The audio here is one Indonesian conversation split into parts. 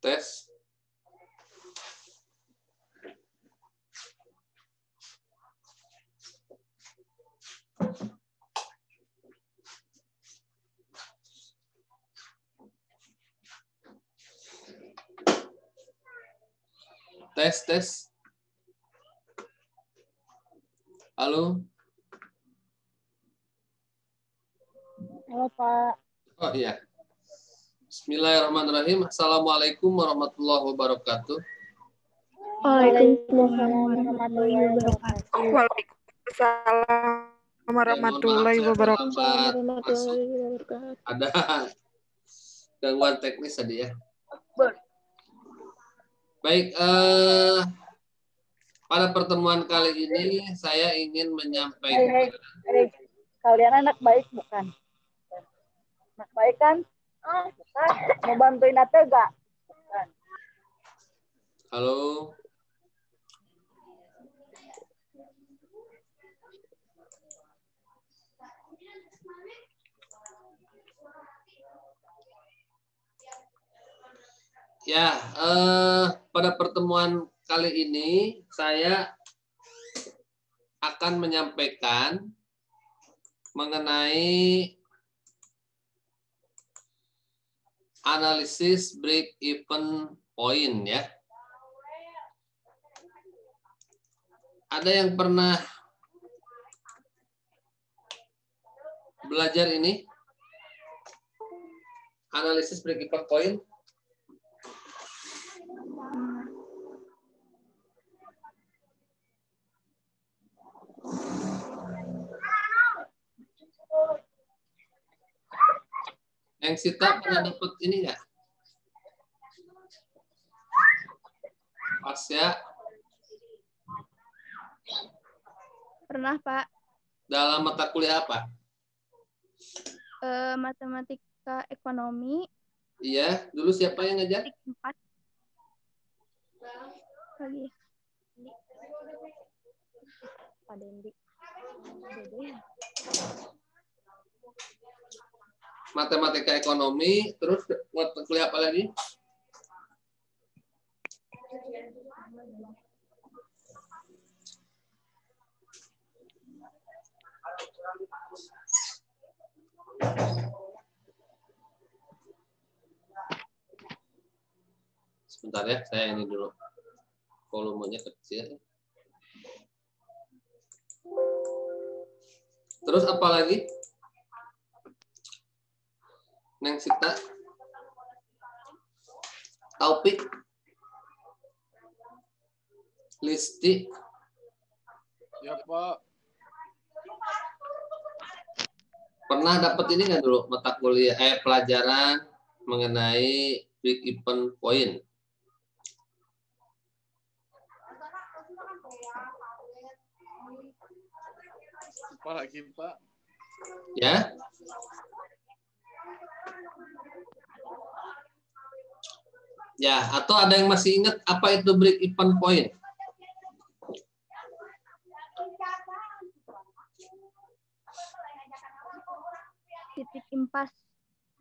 Tes. Tes. Halo. Halo Pak. Oh iya. Bismillahirrahmanirrahim. Assalamualaikum warahmatullahi wabarakatuh. Waalaikumsalam warahmatullahi wabarakatuh. Waalaikumsalam warahmatullahi wabarakatuh. Ada gangguan teknis tadi ya. Baik, pada pertemuan kali ini saya ingin menyampaikan. Kalian anak baik bukan? Anak baik kan? Bukan. Mau bantuin Ate gak? Bukan. Halo. Ya, pada pertemuan kali ini saya akan menyampaikan mengenai analisis break even point ya. Ada yang pernah belajar ini? Analisis break even point? Yang Sita pernah dapat ini nggak? Pas ya. Pernah, Pak. Dalam mata kuliah apa? Matematika ekonomi. Iya, dulu siapa yang ngajar? 4. Lagi. Pak Dendi. Matematika ekonomi, terus mata kuliah apa lagi? Sebentar ya, saya ini dulu. Volumenya kecil. Terus apa lagi? Neng Sita? Taufik? Listi? Ya, Pak. Pernah dapat ini nggak dulu mata kuliah pelajaran mengenai break even point? Apa lagi, Pak? Ya. Ya, atau ada yang masih ingat apa itu break even point? Titik impas.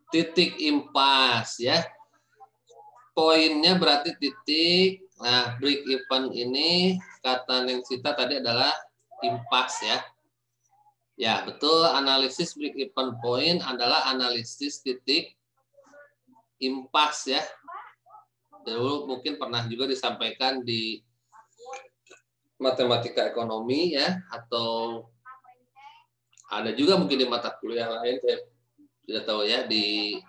Titik impas ya. Poinnya berarti titik. Nah, break even ini kata Neng Sita tadi adalah impas ya. Ya, betul, analisis break even point adalah analisis titik impas ya. Dulu mungkin pernah juga disampaikan di matematika ekonomi ya, atau ada juga mungkin di mata kuliah lain, saya tidak tahu ya, di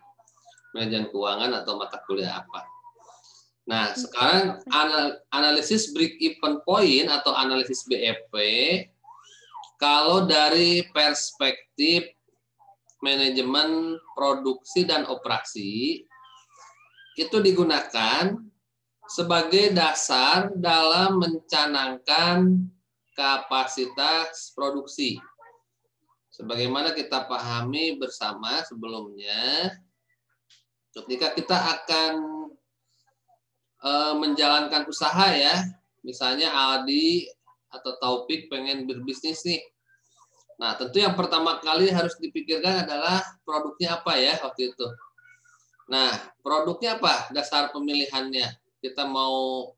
manajemen keuangan atau mata kuliah apa. Nah, sekarang analisis break even point atau analisis BEP, kalau dari perspektif manajemen produksi dan operasi, itu digunakan sebagai dasar dalam mencanangkan kapasitas produksi. Sebagaimana kita pahami bersama sebelumnya, ketika kita akan menjalankan usaha ya, misalnya Aldi atau Taufik pengen berbisnis nih. Nah, tentu yang pertama kali harus dipikirkan adalah produknya apa ya waktu itu. Nah, produknya apa? Dasar pemilihannya. Kita mau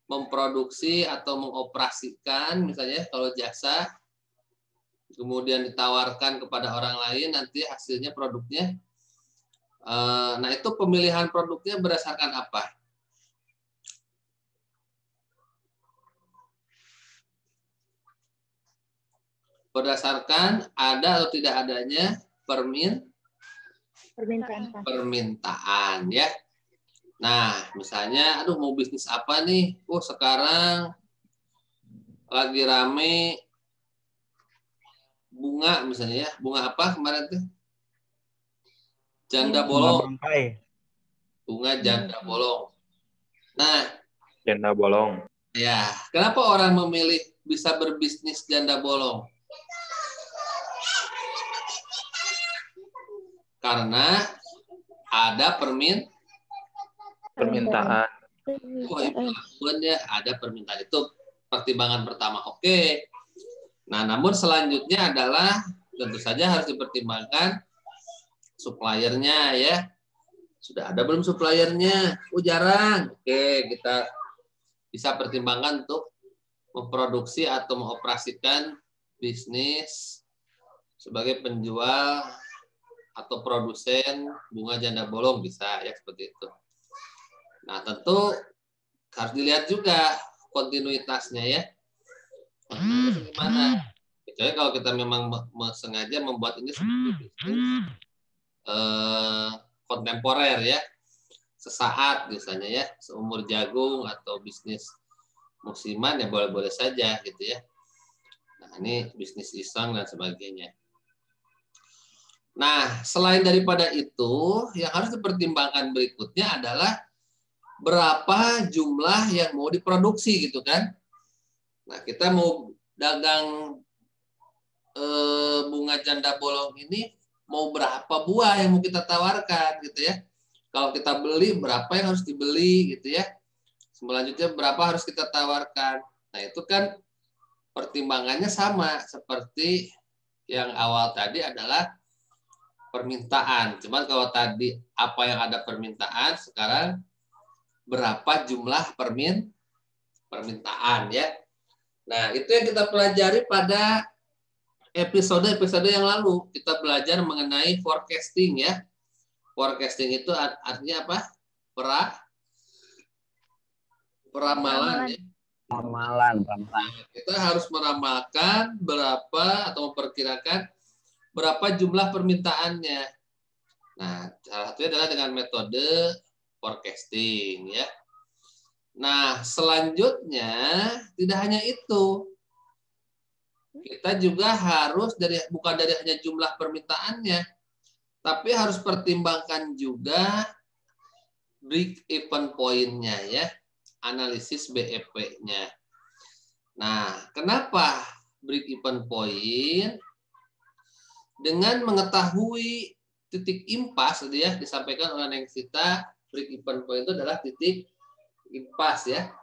memproduksi atau mengoperasikan, misalnya kalau jasa, kemudian ditawarkan kepada orang lain, nanti hasilnya produknya. Nah, itu pemilihan produknya berdasarkan apa? Berdasarkan ada atau tidak adanya permintaan ya. Nah, misalnya, aduh mau bisnis apa nih? Oh, sekarang lagi rame bunga misalnya ya. Bunga apa kemarin tuh? Janda bolong. Bunga janda bolong. Nah, Janda bolong. ya, kenapa orang memilih bisa berbisnis janda bolong? Karena ada Permintaan. Oh, ya, ada permintaan, itu pertimbangan pertama. Oke. Nah, namun selanjutnya adalah tentu saja harus dipertimbangkan suppliernya ya. Sudah ada belum suppliernya? Oh, jarang. Oke, kita bisa pertimbangkan untuk memproduksi atau mengoperasikan bisnis sebagai penjual atau produsen bunga janda bolong, bisa ya seperti itu. Nah, tentu harus dilihat juga kontinuitasnya ya. Gimana? Kecuali kalau kita memang sengaja membuat ini sebagai bisnis kontemporer ya, sesaat misalnya ya, seumur jagung atau bisnis musiman ya boleh-boleh saja gitu ya. Nah, ini bisnis iseng dan sebagainya. Nah, selain daripada itu, yang harus dipertimbangkan berikutnya adalah berapa jumlah yang mau diproduksi gitu kan. Nah, kita mau dagang bunga janda bolong ini, mau berapa buah yang mau kita tawarkan gitu ya. Kalau kita beli, berapa yang harus dibeli gitu ya. Selanjutnya berapa harus kita tawarkan. Nah, itu kan pertimbangannya sama seperti yang awal tadi adalah permintaan. Cuman kalau tadi apa yang ada permintaan, sekarang berapa jumlah permintaan ya. Nah, itu yang kita pelajari pada episode-episode yang lalu. Kita belajar mengenai forecasting ya. Forecasting itu artinya apa? Peramalan ya. Ramalan. Kita harus meramalkan berapa atau memperkirakan berapa jumlah permintaannya. Nah, salah satunya adalah dengan metode forecasting ya. Nah, selanjutnya tidak hanya itu. Kita juga harus bukan dari hanya jumlah permintaannya, tapi harus pertimbangkan juga break even point-nya ya, analisis BEP-nya. Nah, kenapa break even point? Dengan mengetahui titik impas, ya disampaikan oleh Neng Sita, break even point itu adalah titik impas ya.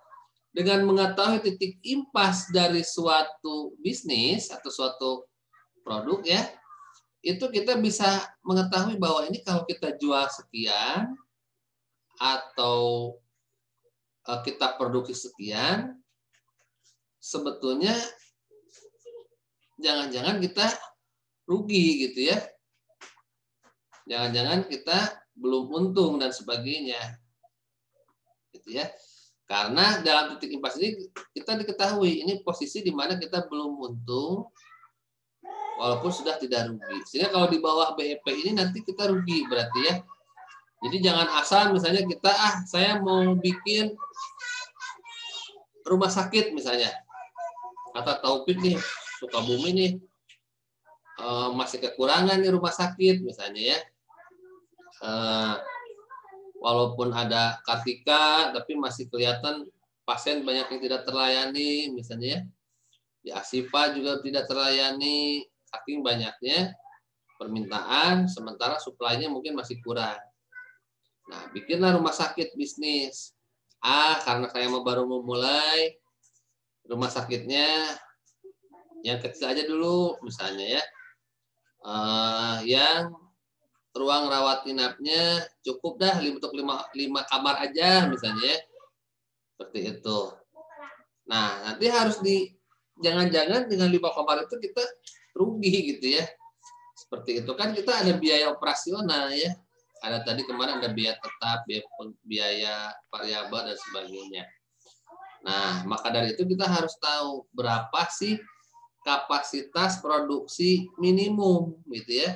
Dengan mengetahui titik impas dari suatu bisnis atau suatu produk ya, itu kita bisa mengetahui bahwa ini kalau kita jual sekian atau kita produksi sekian, sebetulnya jangan-jangan kita rugi gitu ya. Jangan-jangan kita belum untung dan sebagainya. Gitu ya. Karena dalam titik impas ini kita diketahui ini posisi di mana kita belum untung walaupun sudah tidak rugi. Sehingga kalau di bawah BEP ini nanti kita rugi berarti ya. Jadi jangan asal misalnya kita saya mau bikin rumah sakit misalnya. Kata Taufik nih, Sukabumi nih masih kekurangan nih rumah sakit misalnya ya. Walaupun ada Kartika tapi masih kelihatan pasien banyak yang tidak terlayani misalnya ya. Di Asifa juga tidak terlayani saking banyaknya permintaan sementara suplainya mungkin masih kurang. Nah, bikinlah rumah sakit bisnis. Karena saya baru memulai rumah sakitnya Yang kecil aja dulu, misalnya ya. Yang ruang rawat inapnya cukup dah untuk 5 kamar aja, misalnya ya. Seperti itu. Nah, nanti harus jangan-jangan dengan 5 kamar itu kita rugi gitu ya. Seperti itu kan kita ada biaya operasional ya. Ada tadi kemarin ada biaya tetap, biaya variabel dan sebagainya. Nah, maka dari itu kita harus tahu berapa sih kapasitas produksi minimum gitu ya.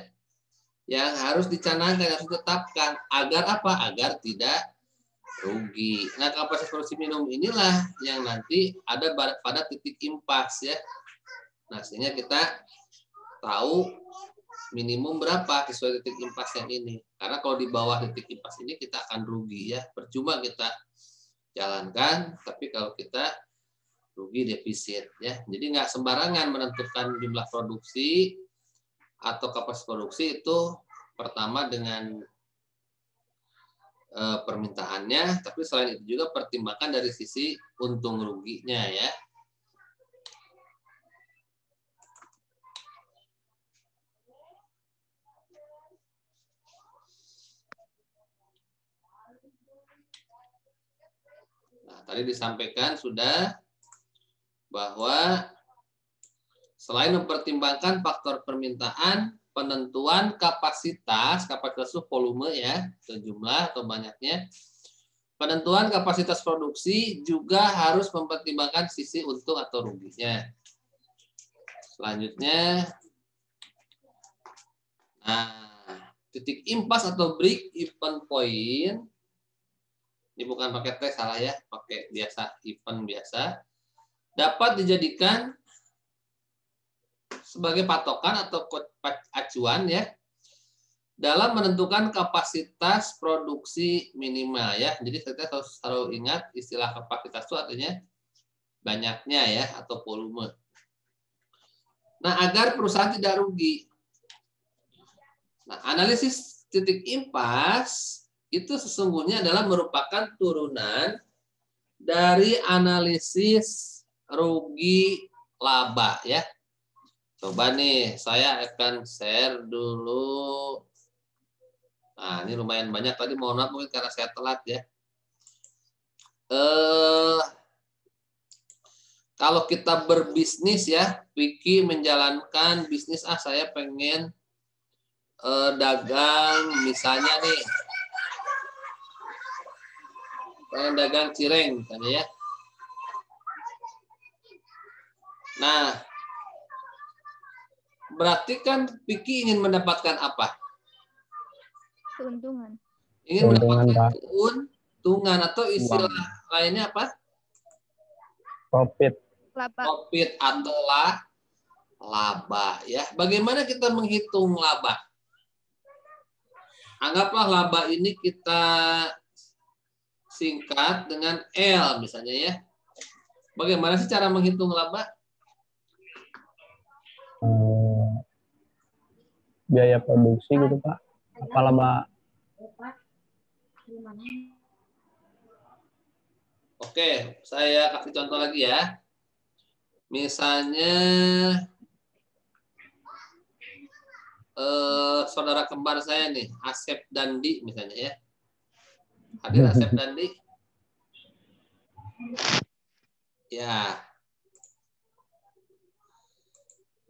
Yang harus dicanangkan, harus ditetapkan agar apa? Agar tidak rugi. Nah, kapasitas produksi minimum inilah yang nanti ada pada titik impas ya. Nah, sehingga kita tahu minimum berapa sesuai titik impas yang ini. Karena kalau di bawah titik impas ini kita akan rugi ya. Percuma kita jalankan, tapi kalau kita rugi defisit ya. Jadi nggak sembarangan menentukan jumlah produksi atau kapasitas produksi itu pertama dengan permintaannya, tapi selain itu juga pertimbangkan dari sisi untung ruginya ya. Nah, tadi disampaikan sudah bahwa selain mempertimbangkan faktor permintaan, penentuan kapasitas itu volume ya, jumlah atau banyaknya. Penentuan kapasitas produksi juga harus mempertimbangkan sisi untung atau ruginya. Selanjutnya, nah, titik impas atau break even point, ini bukan pakai T, salah ya, pakai biasa, even biasa, dapat dijadikan sebagai patokan atau acuan ya dalam menentukan kapasitas produksi minimal ya. Jadi kita harus selalu ingat istilah kapasitas itu artinya banyaknya ya atau volume. Nah, agar perusahaan tidak rugi. Nah, analisis titik impas itu sesungguhnya adalah merupakan turunan dari analisis rugi laba ya. Coba nih, saya akan share dulu. Nah, ini lumayan banyak tadi, mohon maaf mungkin karena saya telat ya. Kalau kita berbisnis ya, Vicky menjalankan bisnis, saya pengen dagang misalnya nih. Pengen dagang cireng misalnya ya. Nah, berarti kan Vicky ingin mendapatkan apa? Keuntungan. Ingin mendapatkan keuntungan atau istilah lainnya apa? Profit. Laba. Profit atau laba ya. Bagaimana kita menghitung laba? Anggaplah laba ini kita singkat dengan L misalnya ya. Bagaimana sih cara menghitung laba? Biaya produksi gitu Pak. Apa laba? Oke, saya kasih contoh lagi ya. Misalnya saudara kembar saya nih, Asep Dandi misalnya ya. Hadir Asep Dandi? Ya.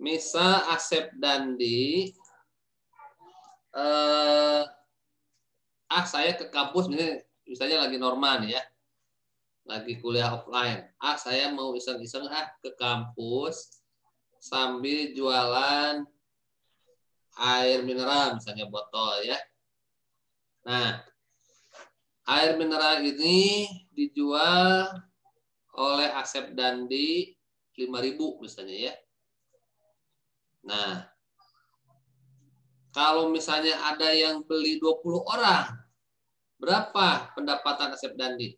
Misal Asep Dandi saya ke kampus misalnya lagi normal nih ya. Lagi kuliah offline. Saya mau iseng-iseng ke kampus sambil jualan air mineral misalnya botol ya. Nah, air mineral ini dijual oleh Asep Dandi 5.000 misalnya ya. Nah, kalau misalnya ada yang beli 20 orang, berapa pendapatan Asep Dandi?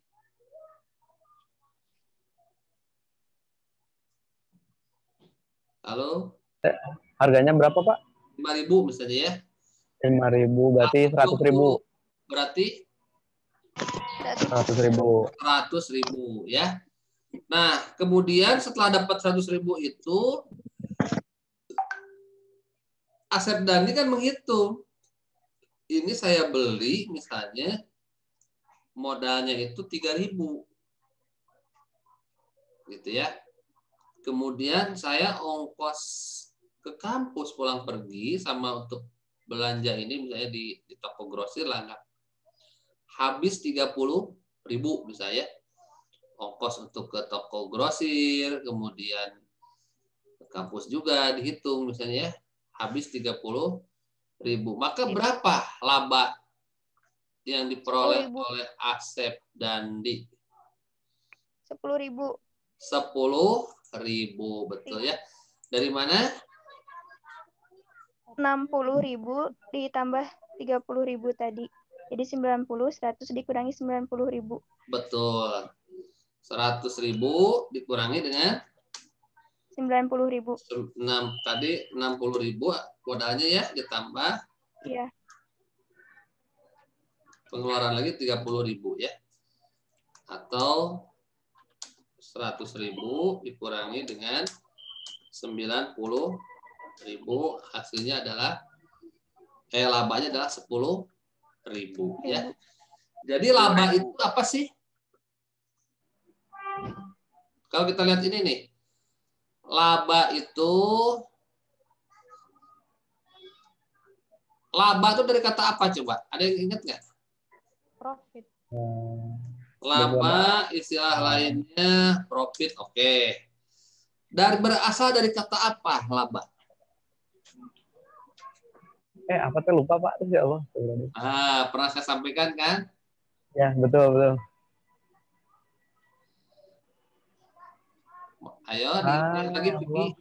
Halo? Harganya berapa Pak? 5.000 misalnya ya. 5.000 berarti 100.000. Berarti 100.000. 100.000 ya. Nah, kemudian setelah dapat 100.000 itu Asep Dandi kan menghitung. Ini saya beli misalnya modalnya itu 3.000. Gitu ya. Kemudian saya ongkos ke kampus pulang pergi sama untuk belanja ini misalnya di toko grosir lah habis 30.000 misalnya. Ongkos untuk ke toko grosir, kemudian ke kampus juga dihitung misalnya ya, habis 30.000. Maka berapa laba yang diperoleh 10.000. oleh Asep Dandi? 10.000. 10.000, betul ya. Dari mana? 60.000 ditambah 30.000 tadi. Jadi 90, 100 dikurangi 90.000. Betul. 100.000 dikurangi dengan 90.000. Tadi 60.000 modalnya ya, ditambah Iya. pengeluaran lagi 30.000 ya. Atau 100.000 dikurangi dengan 90.000, hasilnya adalah labanya adalah 10.000 ya. Jadi laba itu apa sih? Kalau kita lihat ini nih. Laba itu dari kata apa coba? Ada yang ingat nggak? Profit. Laba istilah lainnya profit. Oke. Berasal dari kata apa laba? Apa tuh lupa Pak? Terus ya Allah. Pernah saya sampaikan kan? Ya, betul. Ayo, diingat lagi Vicky.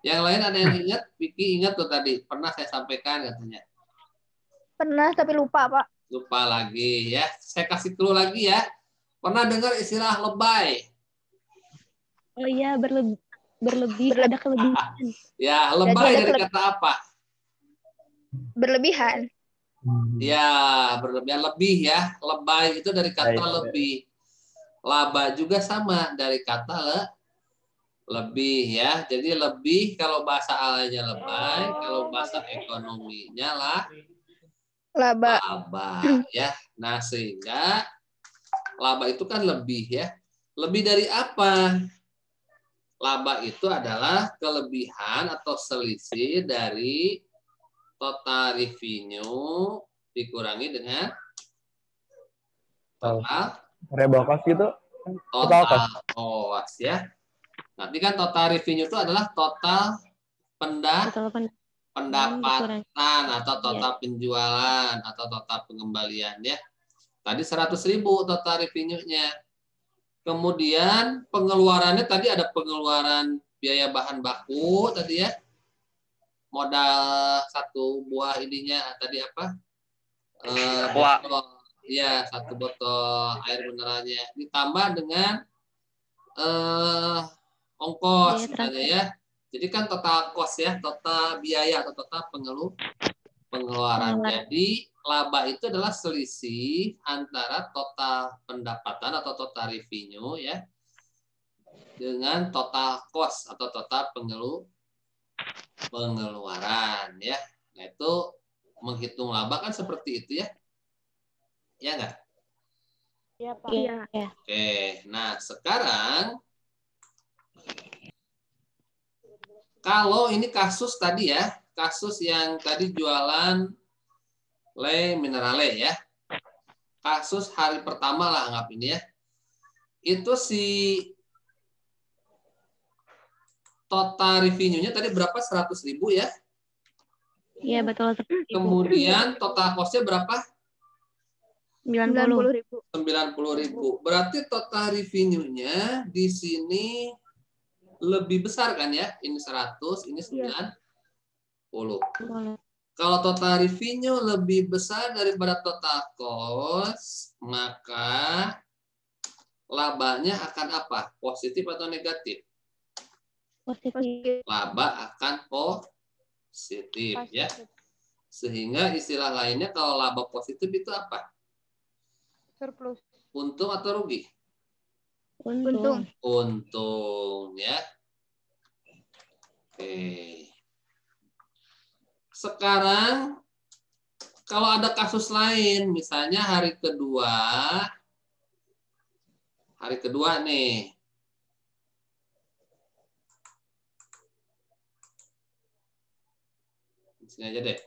Yang lain ada yang ingat? Vicky ingat tuh tadi. Pernah saya sampaikan katanya. Pernah, tapi lupa, Pak. Lupa lagi ya. Saya kasih clue lagi ya. Pernah dengar istilah lebay? Oh iya, berlebih ada kelebihan. Ya, lebay dari kata apa? Berlebihan. Ya, berlebihan, lebih ya. Lebay itu dari kata lebih. Laba juga sama dari kata lebih ya. Jadi lebih kalau bahasa alanya lebay, kalau bahasa ekonominya laba ya. Nah, sehingga laba itu kan lebih ya. Lebih dari apa? Laba itu adalah kelebihan atau selisih dari total revenue dikurangi dengan total variable cost gitu. Total cost ya. Nanti kan total revenue itu adalah total pendapatan atau total penjualan atau total pengembalian ya. Tadi 100.000 total revenue-nya. Kemudian pengeluarannya tadi ada pengeluaran biaya bahan baku tadi ya. Modal satu buah ininya tadi apa? Iya, 1 botol air mineralnya ditambah dengan ongkos misalnya ya. Jadi kan total cost ya, total biaya atau total pengeluaran. Jadi laba itu adalah selisih antara total pendapatan atau total revenue ya dengan total cost atau total pengeluaran ya. Nah, itu menghitung laba kan seperti itu ya. Ya enggak? Iya, Pak. Iya. Oke, nah sekarang kalau ini kasus tadi ya, kasus yang tadi jualan le minerale ya. Kasus hari pertama lah anggap ini ya. Itu si total revenue-nya tadi berapa? 100.000 ya? Iya, betul. Kemudian total cost-nya berapa? 90.000. 90.000. Berarti total revenue-nya di sini lebih besar kan ya? Ini 100, ini 90. Kalau total revenue lebih besar daripada total cost, maka labanya akan apa? Positif atau negatif? Positif. Laba akan positif ya. Sehingga istilah lainnya kalau laba positif itu apa? Surplus. Untung atau rugi? Untung. Untung ya. Oke. sekarang kalau ada kasus lain, misalnya hari kedua nih. Di sini aja deh.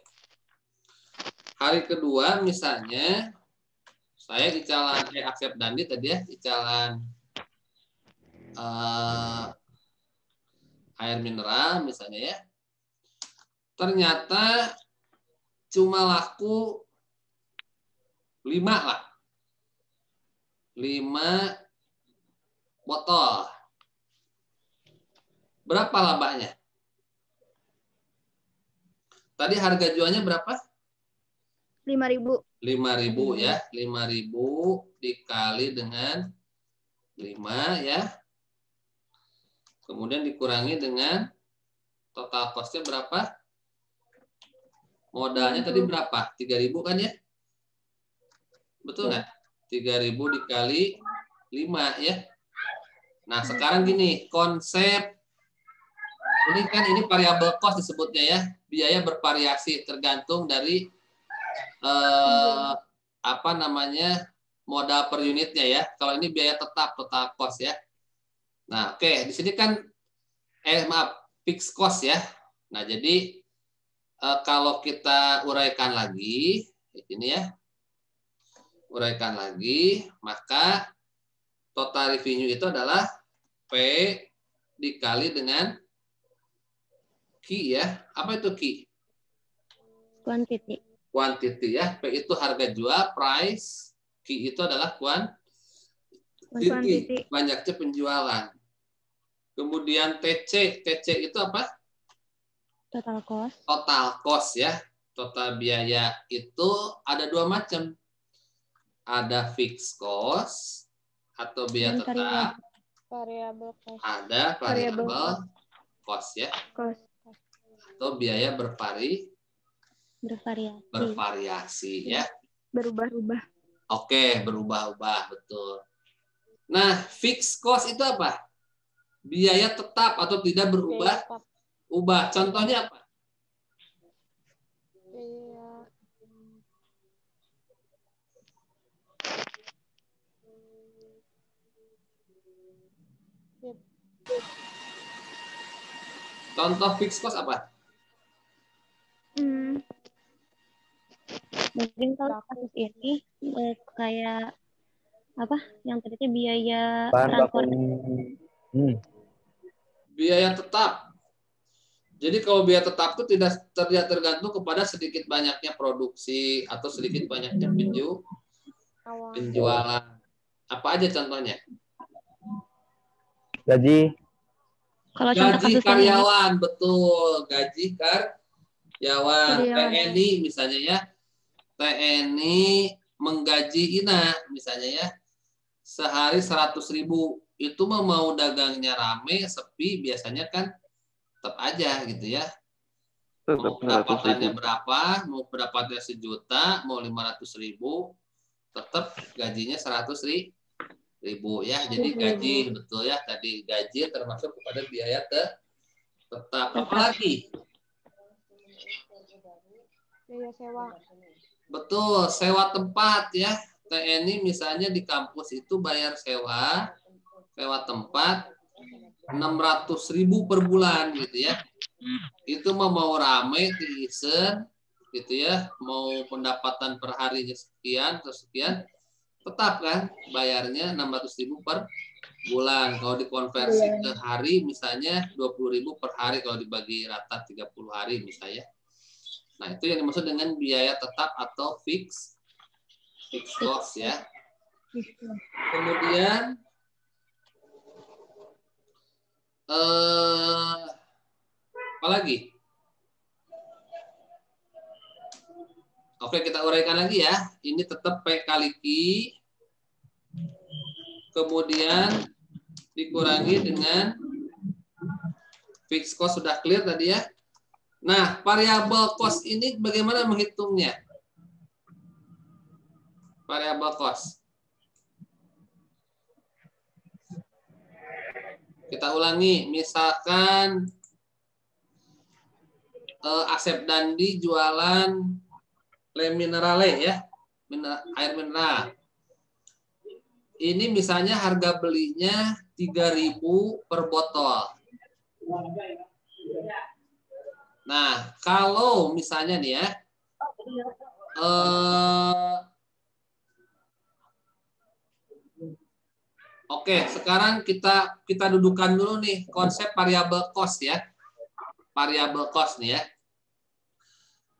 Hari kedua misalnya saya icalan Asep Dandi tadi ya, icalan air mineral misalnya ya. Ternyata cuma laku 5 lah. 5 botol. Berapa labanya? Tadi harga jualnya berapa? 5.000. 5.000 ya. 5.000 dikali dengan 5 ya. Kemudian dikurangi dengan total cost-nya berapa? Modalnya tadi berapa? 3.000 kan ya? Betul nggak? 3.000 dikali 5 ya. Nah, sekarang gini, konsep ini variabel cost disebutnya ya. Biaya bervariasi tergantung dari modal per unitnya ya. Kalau ini biaya tetap total cost ya. Nah, oke, di sini kan fixed cost ya. Nah, jadi kalau kita uraikan lagi ini ya. Uraikan lagi, maka total revenue itu adalah P dikali dengan Q ya. Apa itu Q? Quantity. Quantity ya. P itu harga jual, price. Q itu adalah quantity. Banyaknya penjualan. Kemudian TC. TC itu apa? Total cost. Total cost ya. Total biaya itu ada 2 macam. Ada fixed cost atau biaya tetap. Variable cost. Ada variable cost ya. Cost. Atau biaya bervariasi ya. Berubah-ubah. Oke, berubah-ubah, betul. Nah, fixed cost itu apa? Biaya tetap atau tidak berubah. Contohnya apa? Contoh fixed cost apa? Mungkin kalau kasus ini kayak apa? Yang tadi biaya transport. Biaya tetap. Jadi kalau biaya tetap itu tidak tergantung kepada sedikit banyaknya produksi atau sedikit banyaknya penjualan. Apa aja contohnya? Gaji. Kalau gaji karyawan, betul. Gaji karyawan. TNI misalnya ya. TNI menggaji Ina misalnya ya. Sehari 100.000. Itu mau dagangnya rame, sepi, biasanya kan tetap aja gitu ya. Mau pendapatannya berapa, mau pendapatannya 1 juta, mau 500.000, tetap gajinya 100.000 ya. Jadi gaji, betul ya. Tadi gaji termasuk kepada biaya tetap. Apalagi? Biaya sewa. Betul, sewa tempat ya. TNI misalnya di kampus itu bayar sewa tempat 600.000 per bulan gitu ya. Itu mau rame diisen gitu ya, mau pendapatan per harinya sekian atau sekian, tetap kan bayarnya 600.000 per bulan. Kalau dikonversi ke hari misalnya 20.000 per hari kalau dibagi rata 30 hari misalnya. Nah, itu yang dimaksud dengan biaya tetap atau fixed cost ya. Kemudian apa lagi? Oke, kita uraikan lagi ya. Ini tetap P kali Q. Kemudian dikurangi dengan fixed cost, sudah clear tadi ya. Nah, variable cost ini bagaimana menghitungnya? Variable cost. Kita ulangi, misalkan Asep Dandi jualan Le Minerale ya, air mineral. Ini misalnya harga belinya 3.000 per botol. Nah, kalau misalnya nih ya, oke, sekarang kita dudukan dulu nih konsep variable cost ya. Variable cost nih ya.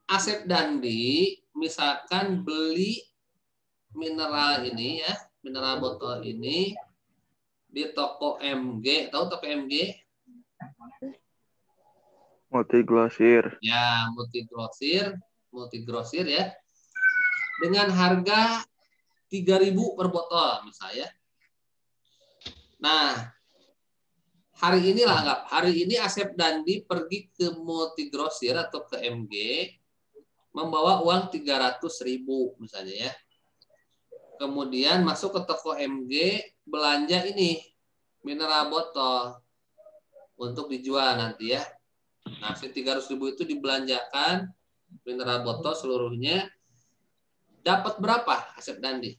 Asep Dandi misalkan beli mineral ini ya, mineral botol ini di toko MG, tahu toko MG? Multigrosir. Ya, multigrosir ya. Dengan harga 3.000 per botol misalnya. Nah, hari ini Asep Dandi pergi ke multigrosir atau ke MG membawa uang 300.000 misalnya ya. Kemudian masuk ke toko MG belanja ini mineral botol untuk dijual nanti ya. Nah, si 300.000 itu dibelanjakan mineral botol seluruhnya. Dapat berapa Asep Dandi?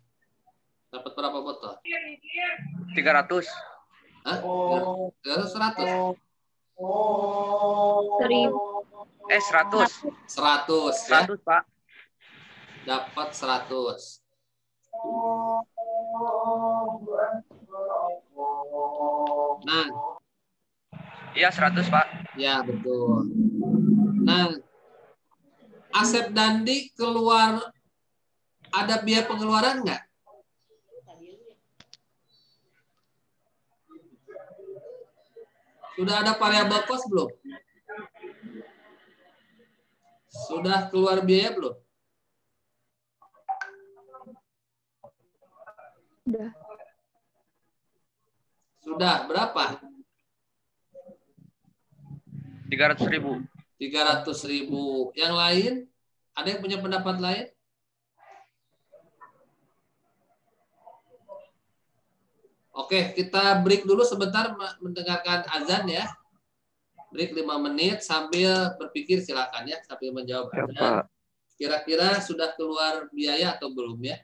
Dapat berapa botol? 300. Hah? 300, 100? 100. 100 ya. 100, Pak. Dapat 100. Nah, Iya, 100, Pak. ya betul. Nah, Asep Dandi keluar, ada biaya pengeluaran nggak? Sudah ada variable cost belum? Sudah keluar biaya belum? Udah. Sudah berapa? 300.000. 300.000. Yang lain? Ada yang punya pendapat lain? Oke, kita break dulu sebentar mendengarkan azan ya. Break 5 menit sambil berpikir silakan ya, sambil menjawab Ya, azan. Pak. Kira-kira sudah keluar biaya atau belum ya?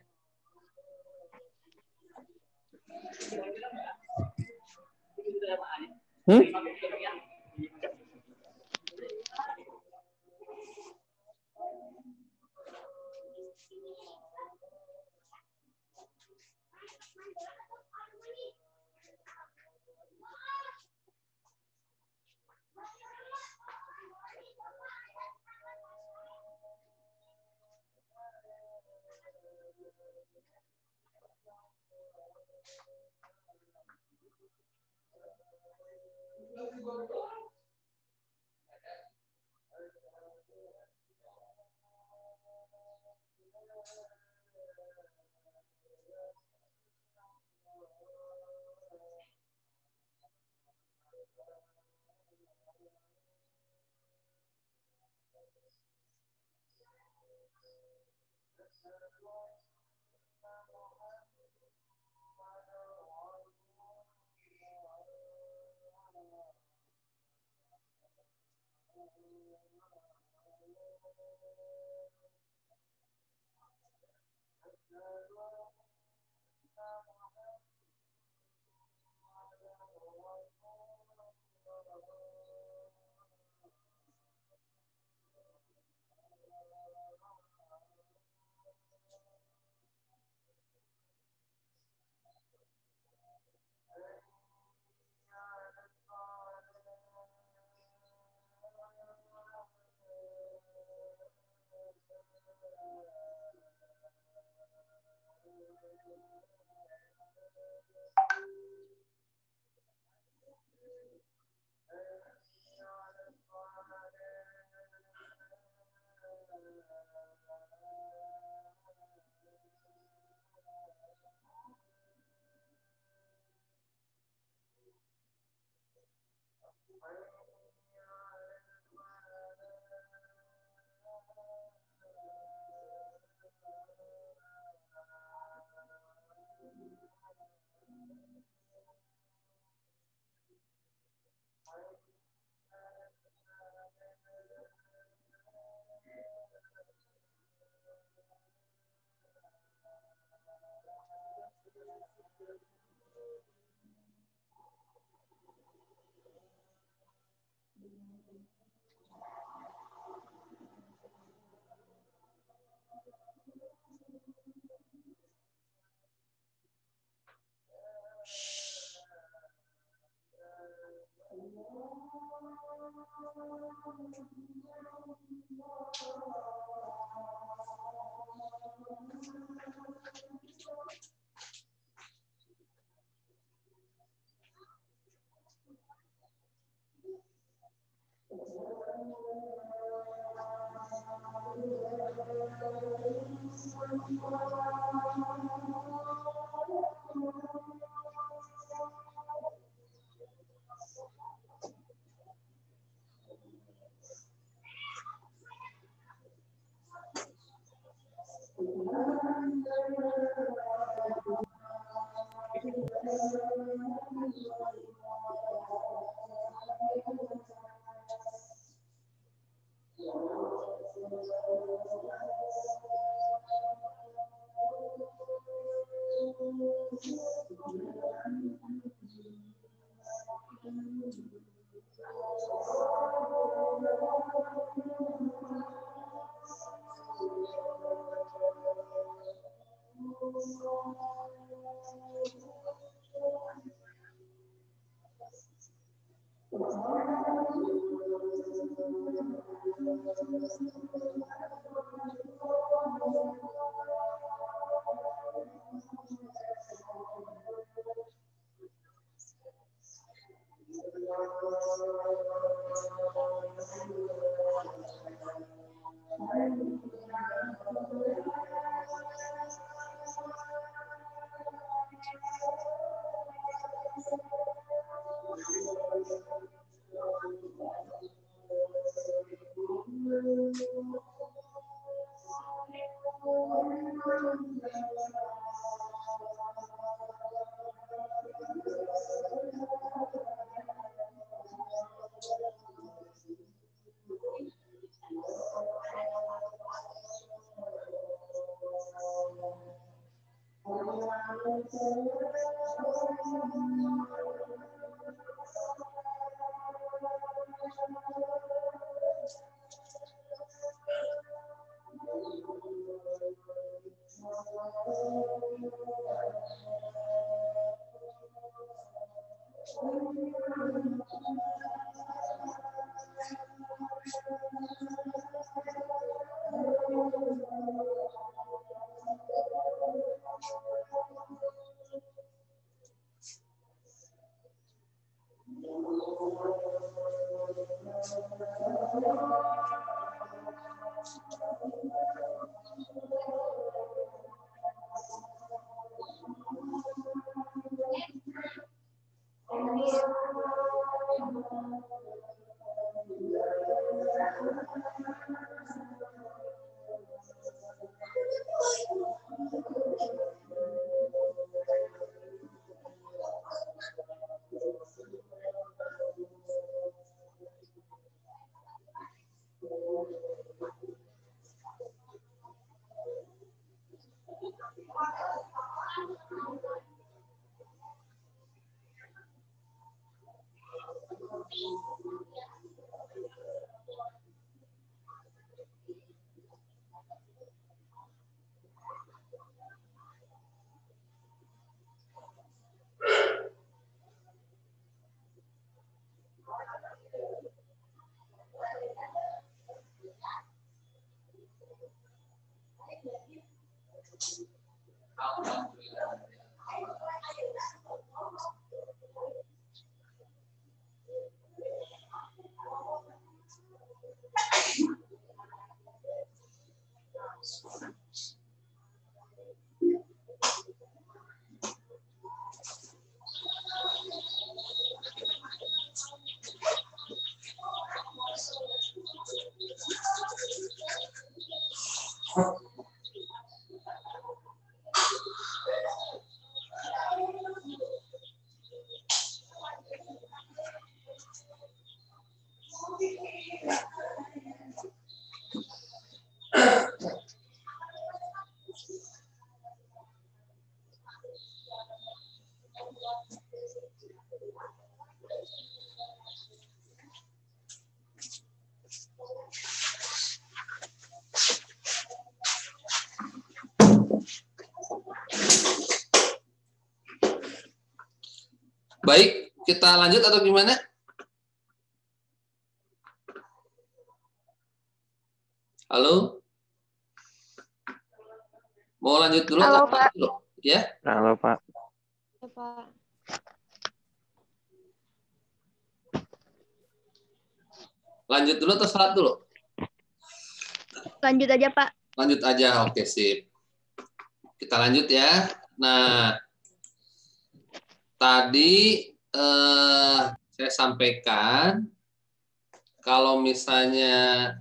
Baik, kita lanjut atau gimana? Halo? Mau lanjut dulu? Halo, atau Pak. dulu? Ya? Halo Pak. Ya, Pak. Lanjut dulu atau salat dulu? Lanjut aja, Pak. Lanjut aja, oke sip. Kita lanjut ya. Nah, tadi saya sampaikan kalau misalnya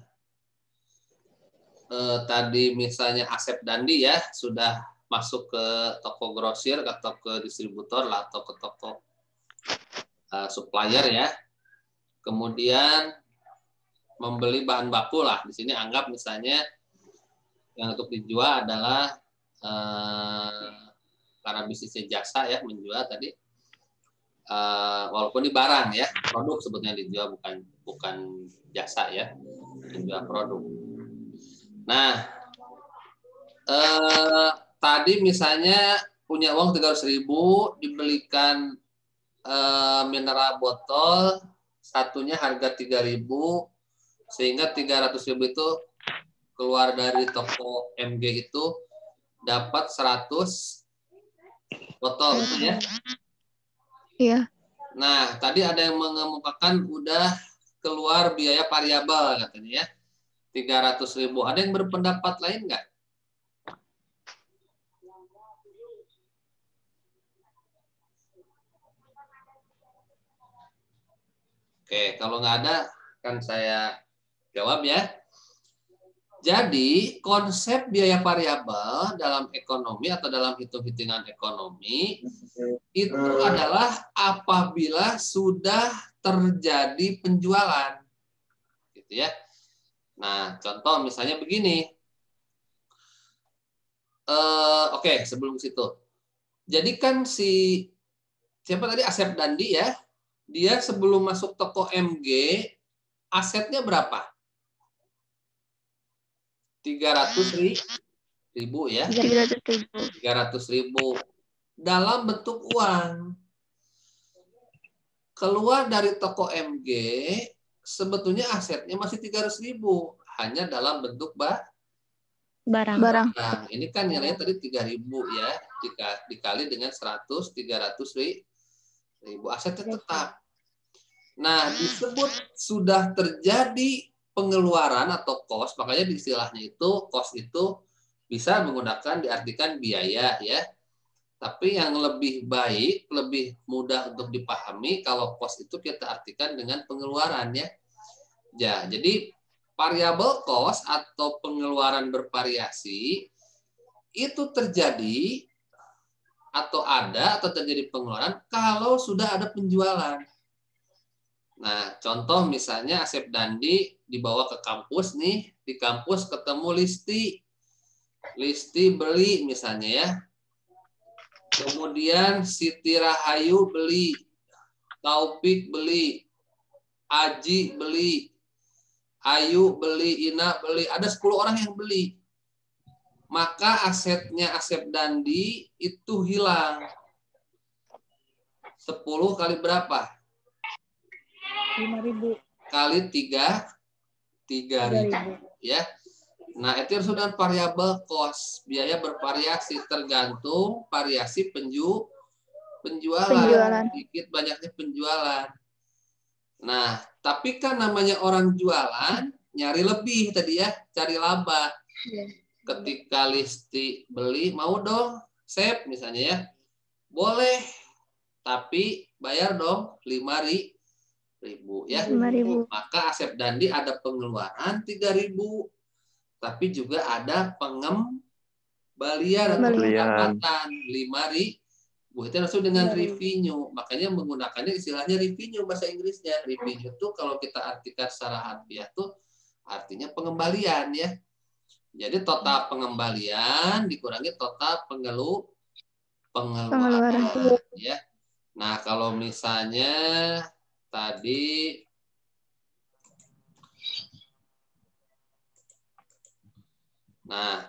tadi misalnya Asep Dandi ya sudah masuk ke toko grosir atau ke distributor lah atau ke toko supplier ya. Kemudian membeli bahan baku lah. Di sini anggap misalnya yang untuk dijual adalah karena bisnisnya jasa ya, menjual tadi walaupun di barang ya, produk sebetulnya dijual, bukan jasa ya, menjual produk. Nah, tadi misalnya punya uang 300.000 dibelikan mineral botol, satunya harga 3.000, sehingga 300.000 itu keluar dari toko MG itu dapat 100 botol gitu ya. Iya. Nah, tadi ada yang mengemukakan udah keluar biaya variabel katanya ya. 300.000. Ada yang berpendapat lain nggak? Oke, kalau nggak ada kan saya jawab ya. Jadi, konsep biaya variabel dalam ekonomi atau dalam hitung-hitungan ekonomi itu adalah apabila sudah terjadi penjualan. Gitu ya. Nah, contoh misalnya begini. Oke, sebelum situ. Jadi kan siapa tadi Asep Dandi ya, dia sebelum masuk toko MG, asetnya berapa? 300.000 ya. 300.000 dalam bentuk uang. Keluar dari toko MG, sebetulnya asetnya masih 300.000, hanya dalam bentuk Barang. Nah, ini kan nilainya tadi 3.000 ya, dikali dengan 100, 300.000 asetnya tetap. Nah, disebut sudah terjadi pengeluaran atau cost, makanya di istilahnya itu cost itu bisa menggunakan diartikan biaya ya. Tapi yang lebih baik, lebih mudah untuk dipahami kalau cost itu kita artikan dengan pengeluaran ya. Ya, jadi variable cost atau pengeluaran bervariasi itu terjadi atau terjadi pengeluaran kalau sudah ada penjualan. Nah, contoh misalnya Asep Dandi dibawa ke kampus nih, di kampus ketemu Listi beli misalnya ya. Kemudian Siti Rahayu beli, Taufik beli, Aji beli, Ayu beli, Ina beli, ada 10 orang yang beli. Maka asetnya Asep Dandi itu hilang. 10 kali berapa? 5.000 kali 3.000 ya. Nah, itu yang sudah variabel cost, biaya bervariasi tergantung variasi penjualan. Sedikit banyaknya penjualan. Nah, tapi kan namanya orang jualan nyari lebih tadi ya, cari laba. Ketika Listi beli, mau dong Sep misalnya ya. Boleh, tapi bayar dong 5.000 ya. 5.000. Maka Asep Dandi ada pengeluaran 3.000, tapi juga ada pengembalian atau pendapatan 5.000. Itu langsung dengan revenue. Makanya menggunakannya istilahnya revenue bahasa Inggrisnya. Revenue itu kalau kita artikan secara harfiah tuh artinya pengembalian ya. Jadi total pengembalian dikurangi total pengeluaran ya. Nah, kalau misalnya tadi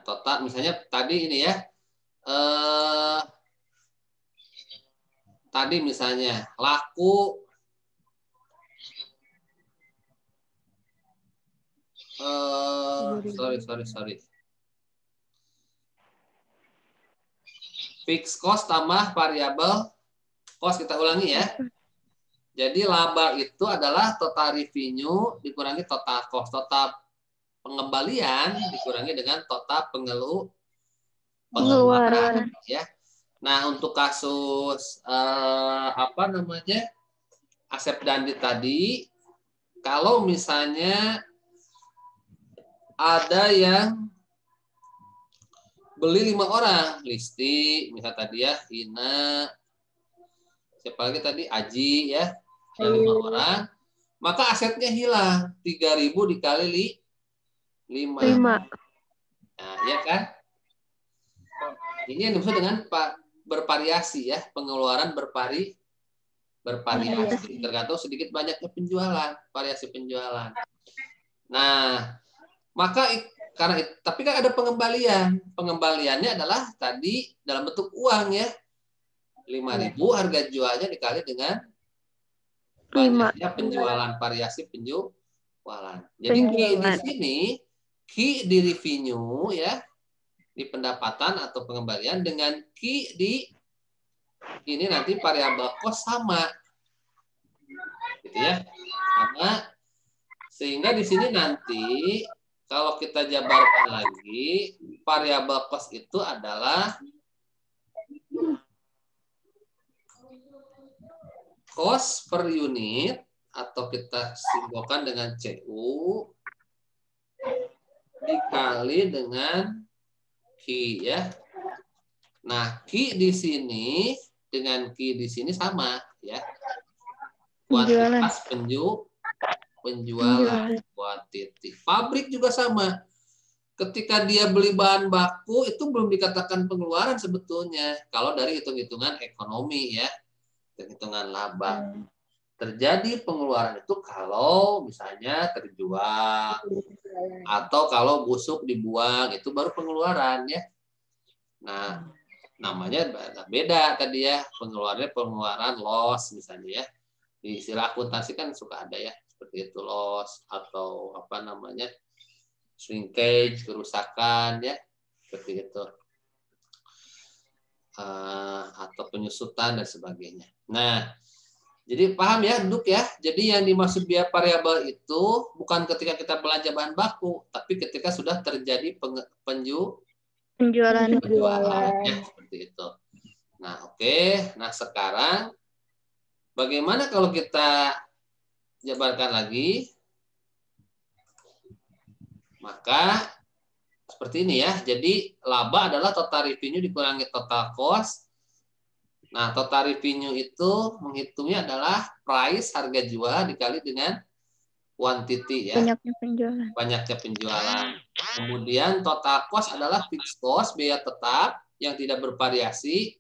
total misalnya tadi ini ya. Tadi misalnya laku 5 sorry. Fixed cost tambah variabel cost, kita ulangi ya. Jadi laba itu adalah total revenue dikurangi total cost. Total pengembalian dikurangi dengan total pengeluaran ya. Nah, untuk kasus Asep Dandi tadi, kalau misalnya ada yang beli 5 orang, Listi, misal tadi ya, Hina, siapa lagi tadi, Aji ya, ada 5 orang, maka asetnya hilang, 3.000 dikali 5. Nah, ya kan? Ini yang dimaksud dengan bervariasi ya, pengeluaran bervariasi, tergantung sedikit banyaknya penjualan, variasi penjualan. Nah, maka tapi kan ada pengembalian. Pengembaliannya adalah tadi dalam bentuk uang ya. 5.000 harga jualnya dikali dengan banyaknya penjualan, variasi penjualan. Jadi Ki di revenue ya, di pendapatan atau pengembalian, dengan Ki di ini nanti variabel cost sama, gitu ya, sama. Sehingga di sini nanti kalau kita jabarkan lagi, variabel cost itu adalah cost per unit atau kita simbolkan dengan CU dikali dengan Ki ya. Nah, Ki di sini dengan Ki di sini sama ya. Kuantitas penjualan kuantiti. Pabrik juga sama. Ketika dia beli bahan baku itu belum dikatakan pengeluaran sebetulnya kalau dari hitung-hitungan ekonomi ya. Hitungan laba. Terjadi pengeluaran itu kalau misalnya terjual atau kalau busuk dibuang, itu baru pengeluaran ya. Nah, namanya beda tadi ya, pengeluaran loss misalnya ya. Di istilah akuntansi kan suka ada ya, seperti itu loss atau shrinkage, kerusakan ya, seperti itu. Atau penyusutan dan sebagainya. Nah, jadi paham ya, duduk ya. Jadi yang dimaksud biaya variabel itu bukan ketika kita belanja bahan baku, tapi ketika sudah terjadi penjualan ya, seperti itu. Nah, oke. Nah, sekarang bagaimana kalau kita jabarkan lagi? Maka seperti ini ya. Jadi laba adalah total revenue dikurangi total cost. Nah, total revenue itu menghitungnya adalah price, harga jual dikali dengan quantity ya. Banyaknya penjualan. Kemudian total cost adalah fixed cost, biaya tetap yang tidak bervariasi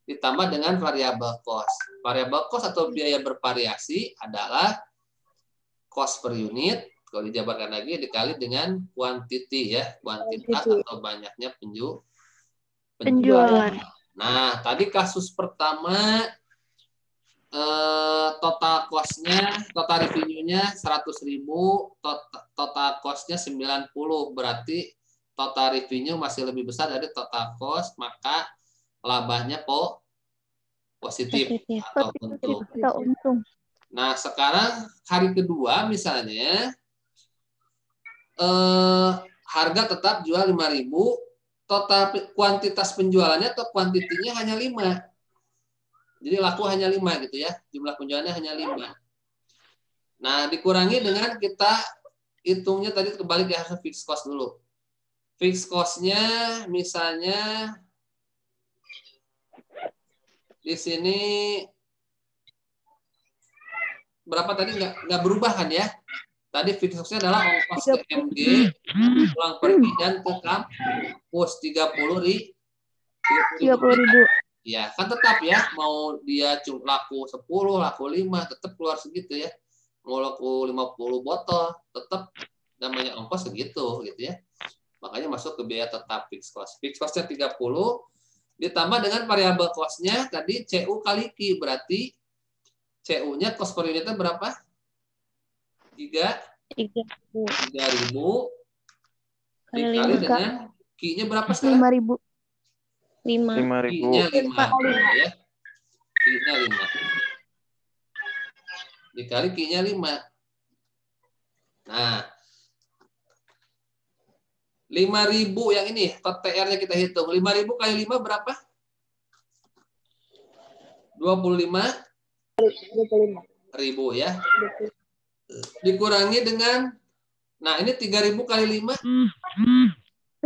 ditambah dengan variable cost. Variable cost atau biaya bervariasi adalah cost per unit, kalau dijabarkan lagi dikali dengan quantity ya, kuantitas atau banyaknya penjualan. Nah, tadi kasus pertama total cost-nya, total revenue-nya 100.000, total cost-nya 90, berarti total revenue masih lebih besar dari total cost, maka labanya positif atau untung. Nah, sekarang hari kedua misalnya harga tetap jual 5.000, total kuantitas penjualannya atau kuantitinya hanya 5. Jadi laku hanya 5 gitu ya. Jumlah penjualannya hanya 5. Nah, dikurangi dengan kita hitungnya tadi kembali ke hasil fixed cost dulu. Fixed cost-nya misalnya di sini berapa tadi nggak berubah kan ya? Tadi fixed cost-nya adalah ongkos ke MG, pulang pergi dan ke kampus 30.000. Ya, kan tetap ya, mau dia laku 10, laku 5, tetap keluar segitu ya. Mau laku 50 botol, tetap namanya ongkos segitu gitu ya. Makanya masuk ke biaya tetap fixed cost. Fixed cost-nya 30 ditambah dengan variable cost-nya tadi CU kali Q, berarti CU-nya cost per unitnya berapa? 3.000 Dikali lima. dengan Q-nya berapa sekarang? 5.000. 5. 5.000. Q-nya 5 ya. Q-nya 5. Dikali Q-nya 5. Nah, 5.000 yang ini, TR-nya kita hitung. 5.000 kali 5 berapa? 25.000 ya. Dikurangi dengan, nah ini 3.000 kali 5.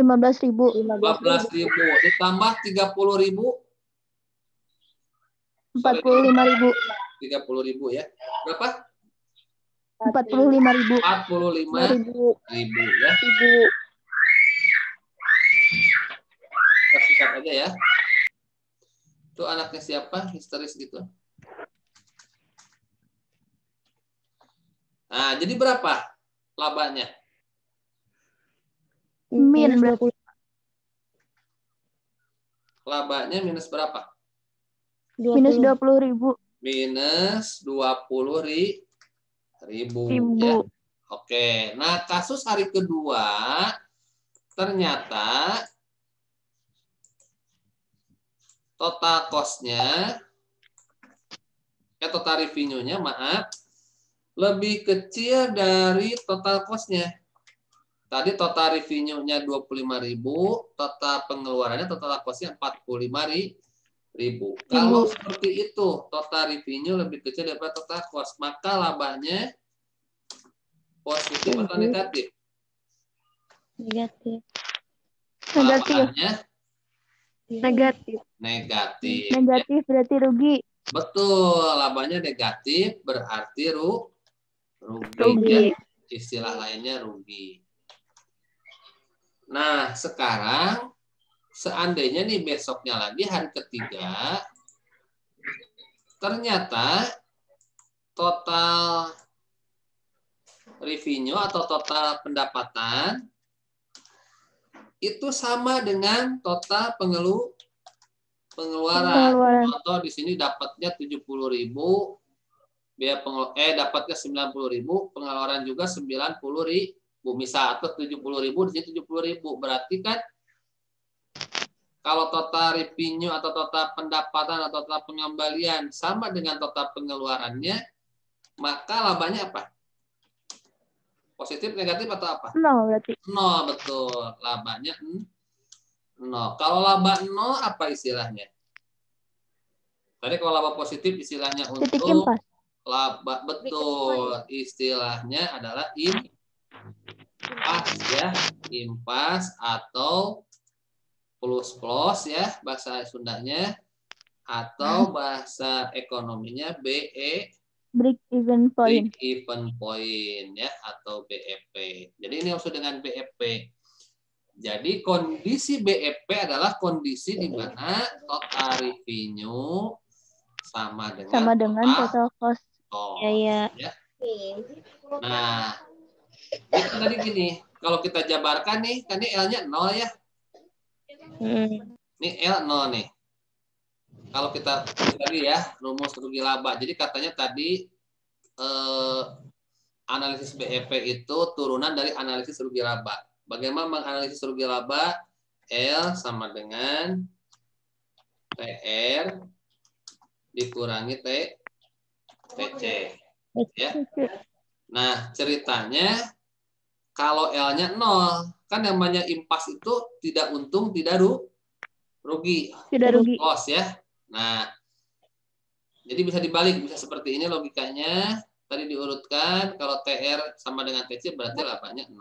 15.000. 15.000. Ditambah 30.000. 45.000. 30.000 ya. Berapa? 45.000. 45.000 ya. Kita singkat aja ya. Itu anaknya siapa? Histeris gitu. Nah, jadi berapa labanya? Min. Labanya minus berapa? Minus 20.000. Minus 20.000 ya. Oke. Nah, kasus hari kedua ternyata total cost-nya, total revenue-nya, maaf, lebih kecil dari total cost-nya. Tadi total revenue-nya 25.000, total pengeluarannya, total cost-nya 45.000. Kalau seperti itu, total revenue lebih kecil daripada total cost, maka labanya positif atau negatif? Negatif. Labanya Negatif. negatif. Negatif berarti rugi. Betul, labanya negatif berarti rugi. Rugi. Ya. Istilah lainnya rugi. Nah, sekarang seandainya nih besoknya lagi hari ketiga, ternyata total revenue atau total pendapatan itu sama dengan total pengeluaran. Contoh di sini dapatnya 70.000, biaya dapatnya 90.000, pengeluaran juga 90.000, misal, atau 70.000 di sini 70.000. Berarti kan kalau total revenue atau total pendapatan atau total pengembalian sama dengan total pengeluarannya, maka labanya apa? Positif, negatif, atau apa? 0 berarti. 0, betul. Labanya 0. Kalau laba 0 apa istilahnya? Tadi kalau laba positif istilahnya Titik untuk impas. laba, betul. Istilahnya adalah impas ya. Impas atau plus ya bahasa Sundanya, atau bahasa ekonominya Break even point. break even point ya, atau BEP. Jadi ini maksud dengan BEP. Jadi kondisi BEP adalah kondisi di mana total revenue sama dengan total cost. Ya. Nah, itu tadi gini, kalau kita jabarkan nih, kan ini L-nya 0 ya. Ini L 0 nih. Kalau kita tadi ya, rumus rugi laba. Jadi katanya tadi analisis BEP itu turunan dari analisis rugi laba. Bagaimana menganalisis rugi laba? L sama dengan TR dikurangi TC. Ya. Nah, ceritanya kalau L-nya 0, kan namanya impas itu tidak untung, tidak rugi. Tidak rugi. Loss ya. Nah, jadi bisa dibalik, bisa seperti ini logikanya. Tadi diurutkan, kalau TR sama dengan TC berarti labanya 0.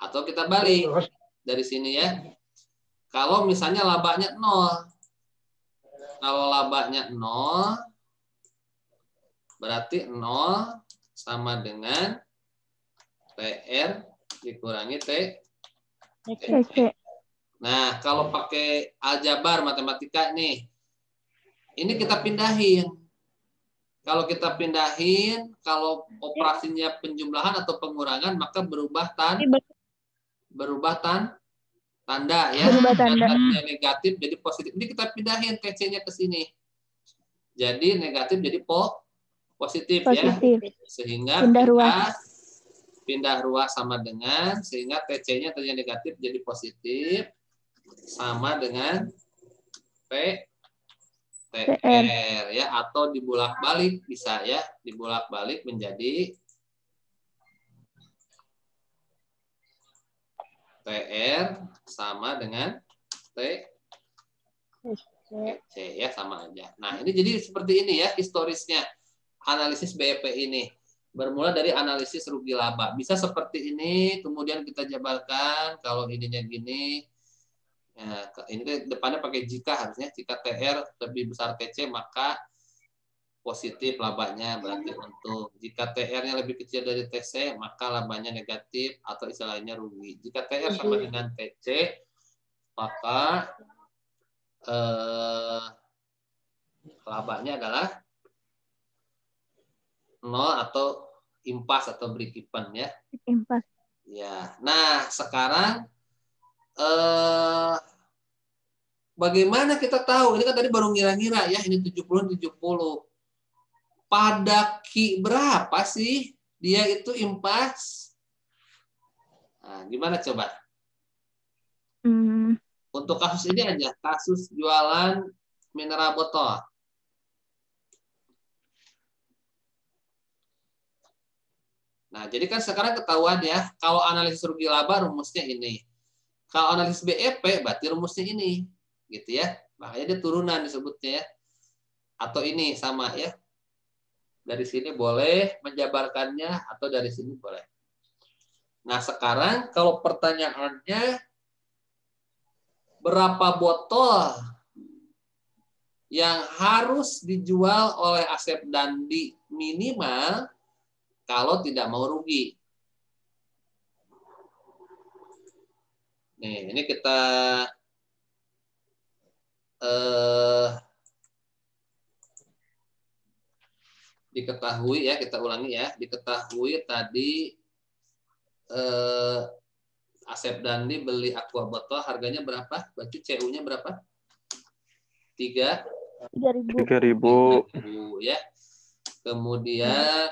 Atau kita balik dari sini ya. Kalau misalnya labanya 0. Kalau labanya 0, berarti 0 sama dengan TR dikurangi TC. Nah, kalau pakai aljabar matematika nih, ini kita pindahin. Kalau kita pindahin, kalau operasinya penjumlahan atau pengurangan, maka berubah tanda ya. Tandanya negatif jadi positif. Ini kita pindahin TC-nya ke sini. Jadi negatif jadi positif ya. Sehingga kita pindah ruas sama dengan, sehingga TC-nya tadinya negatif jadi positif, sama dengan TR ya, atau dibulak-balik bisa ya, dibulak-balik menjadi TR sama dengan TC ya, sama aja. Nah, ini jadi seperti ini ya historisnya analisis BEP ini. Bermula dari analisis rugi laba. Bisa seperti ini, kemudian kita jabarkan kalau ininya gini. Ya, ini depannya pakai jika, harusnya jika TR lebih besar TC maka positif labanya, berarti untung. Jika TR-nya lebih kecil dari TC maka labanya negatif atau istilahnya rugi. Jika TR sama dengan TC maka labanya adalah 0 atau impas atau break even ya. Impas. Ya. Nah, sekarang bagaimana kita tahu? Ini kan tadi baru ngira-ngira ya, ini 70 Pada Q berapa sih dia itu impas? Nah, gimana coba? Untuk kasus ini aja, kasus jualan mineral botol. Nah, jadi kan sekarang ketahuan ya, kalau analisis rugi laba rumusnya ini. Kalau analisis BEP berarti rumusnya ini. Gitu ya. Makanya dia turunan disebutnya ya. Atau ini sama ya. Dari sini boleh menjabarkannya atau dari sini boleh. Nah, sekarang kalau pertanyaannya berapa botol yang harus dijual oleh Asep Dandi minimal kalau tidak mau rugi. Nih, ini kita diketahui ya, kita ulangi ya, diketahui tadi Asep Dandi beli aqua botol harganya berapa? Berarti CU-nya berapa? 3.000 ya. Kemudian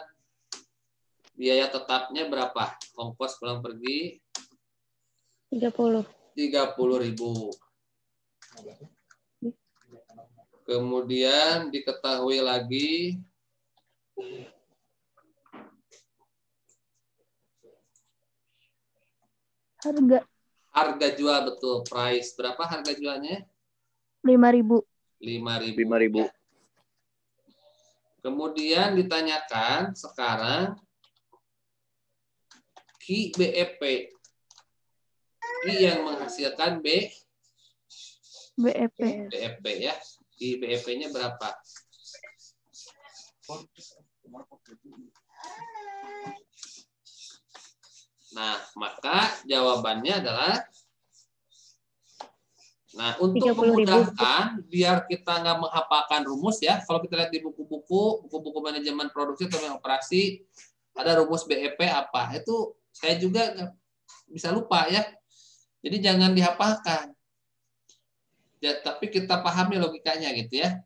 biaya tetapnya berapa? Ongkos pulang pergi 30.000. Kemudian diketahui lagi harga jual, betul, price. Berapa harga jualnya? 5.000. 5.000. Ya. Kemudian ditanyakan sekarang Q BEP. Q yang menghasilkan BEP ya. Q BEP-nya berapa? Nah, maka jawabannya adalah, nah, untuk memudahkan biar kita nggak menghafalkan rumus ya, kalau kita lihat di buku-buku manajemen produksi atau operasi, ada rumus BEP apa, itu saya juga bisa lupa ya. Jadi jangan dihafalkan. Ya, tapi kita pahami logikanya gitu ya.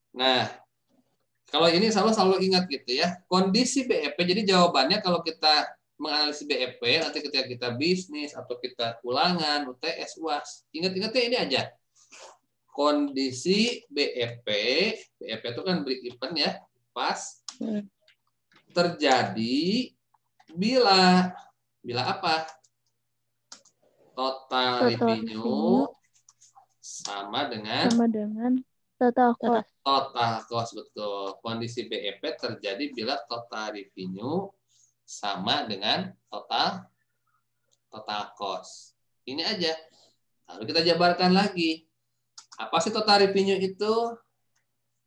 Nah, kalau ini selalu ingat gitu ya. Kondisi BEP, jadi jawabannya kalau kita menganalisis BEP, nanti ketika kita bisnis atau kita ulangan, UTS, UAS, ingat-ingatnya ini aja. Kondisi BEP itu kan break even ya, pas terjadi bila apa? Total revenue sama dengan total cost. Total cost, betul. Kondisi BEP terjadi bila total revenue sama dengan total cost. Ini aja. Lalu kita jabarkan lagi. Apa sih total revenue itu?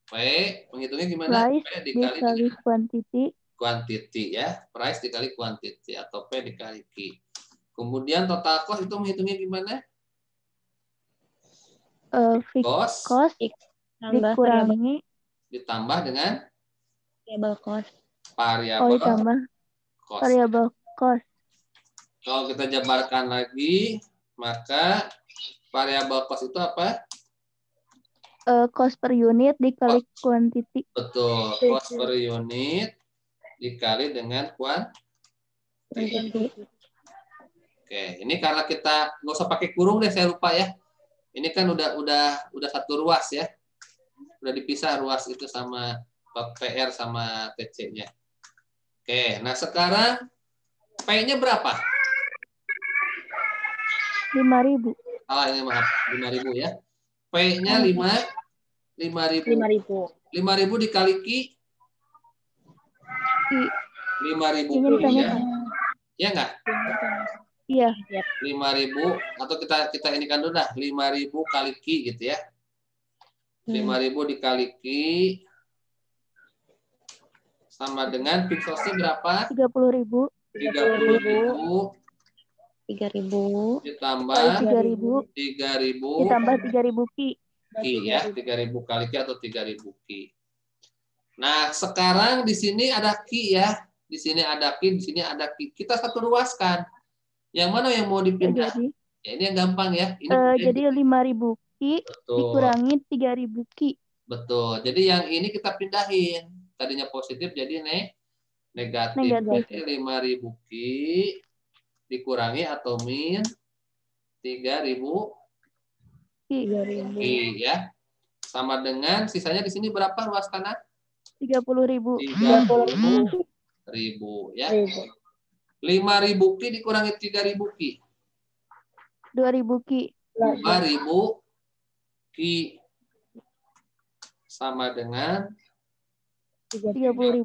P, menghitungnya gimana? Price P dikali quantity ya. Price dikali quantity atau P dikali Q. Kemudian total cost itu menghitungnya gimana? Cost dikurangi ditambah dengan variable cost. Variable cost. Kalau kita jabarkan lagi, maka variable cost itu apa? Cost per unit dikali quantity. Betul, cost per unit dikali dengan Oke, ini karena kita nggak usah pakai kurung deh, saya lupa ya. Ini kan udah satu ruas ya. Udah dipisah ruas itu sama PR sama TC-nya. Oke, nah sekarang P-nya berapa? 5.000. Ini maaf, 5.000 ya. P-nya 5.000. 5.000 dikali Ki. 5.000 Ini ditanyakan. Ya enggak? Iya. 5.000 atau kita inikan dulu dah, 5.000 kali Ki gitu ya. 5.000 dikali Ki sama dengan piksosnya berapa? 30.000. 30.000 3.000 ditambah 3.000 ditambah 3.000 Ki. Ki ya, 3.000 kali Ki atau 3.000 Ki. Nah, sekarang di sini ada Ki ya. Di sini ada Ki, di sini ada Ki. Kita satu ruaskan. Yang mana yang mau dipindah? Ya, ini yang gampang ya. Ini jadi 5.000 Ki dikurangi 3.000 Ki. Betul. Jadi yang ini kita pindahin. Tadinya positif jadi negatif. Jadi 5.000 Ki dikurangi atau min 3.000 Ki ya. Sama dengan sisanya di sini berapa ruas tanah? 30.000. 30.000 ya. 5.000 Ki dikurangi 3.000 Ki. 2.000 Ki. 2.000 Ki sama dengan 30.000.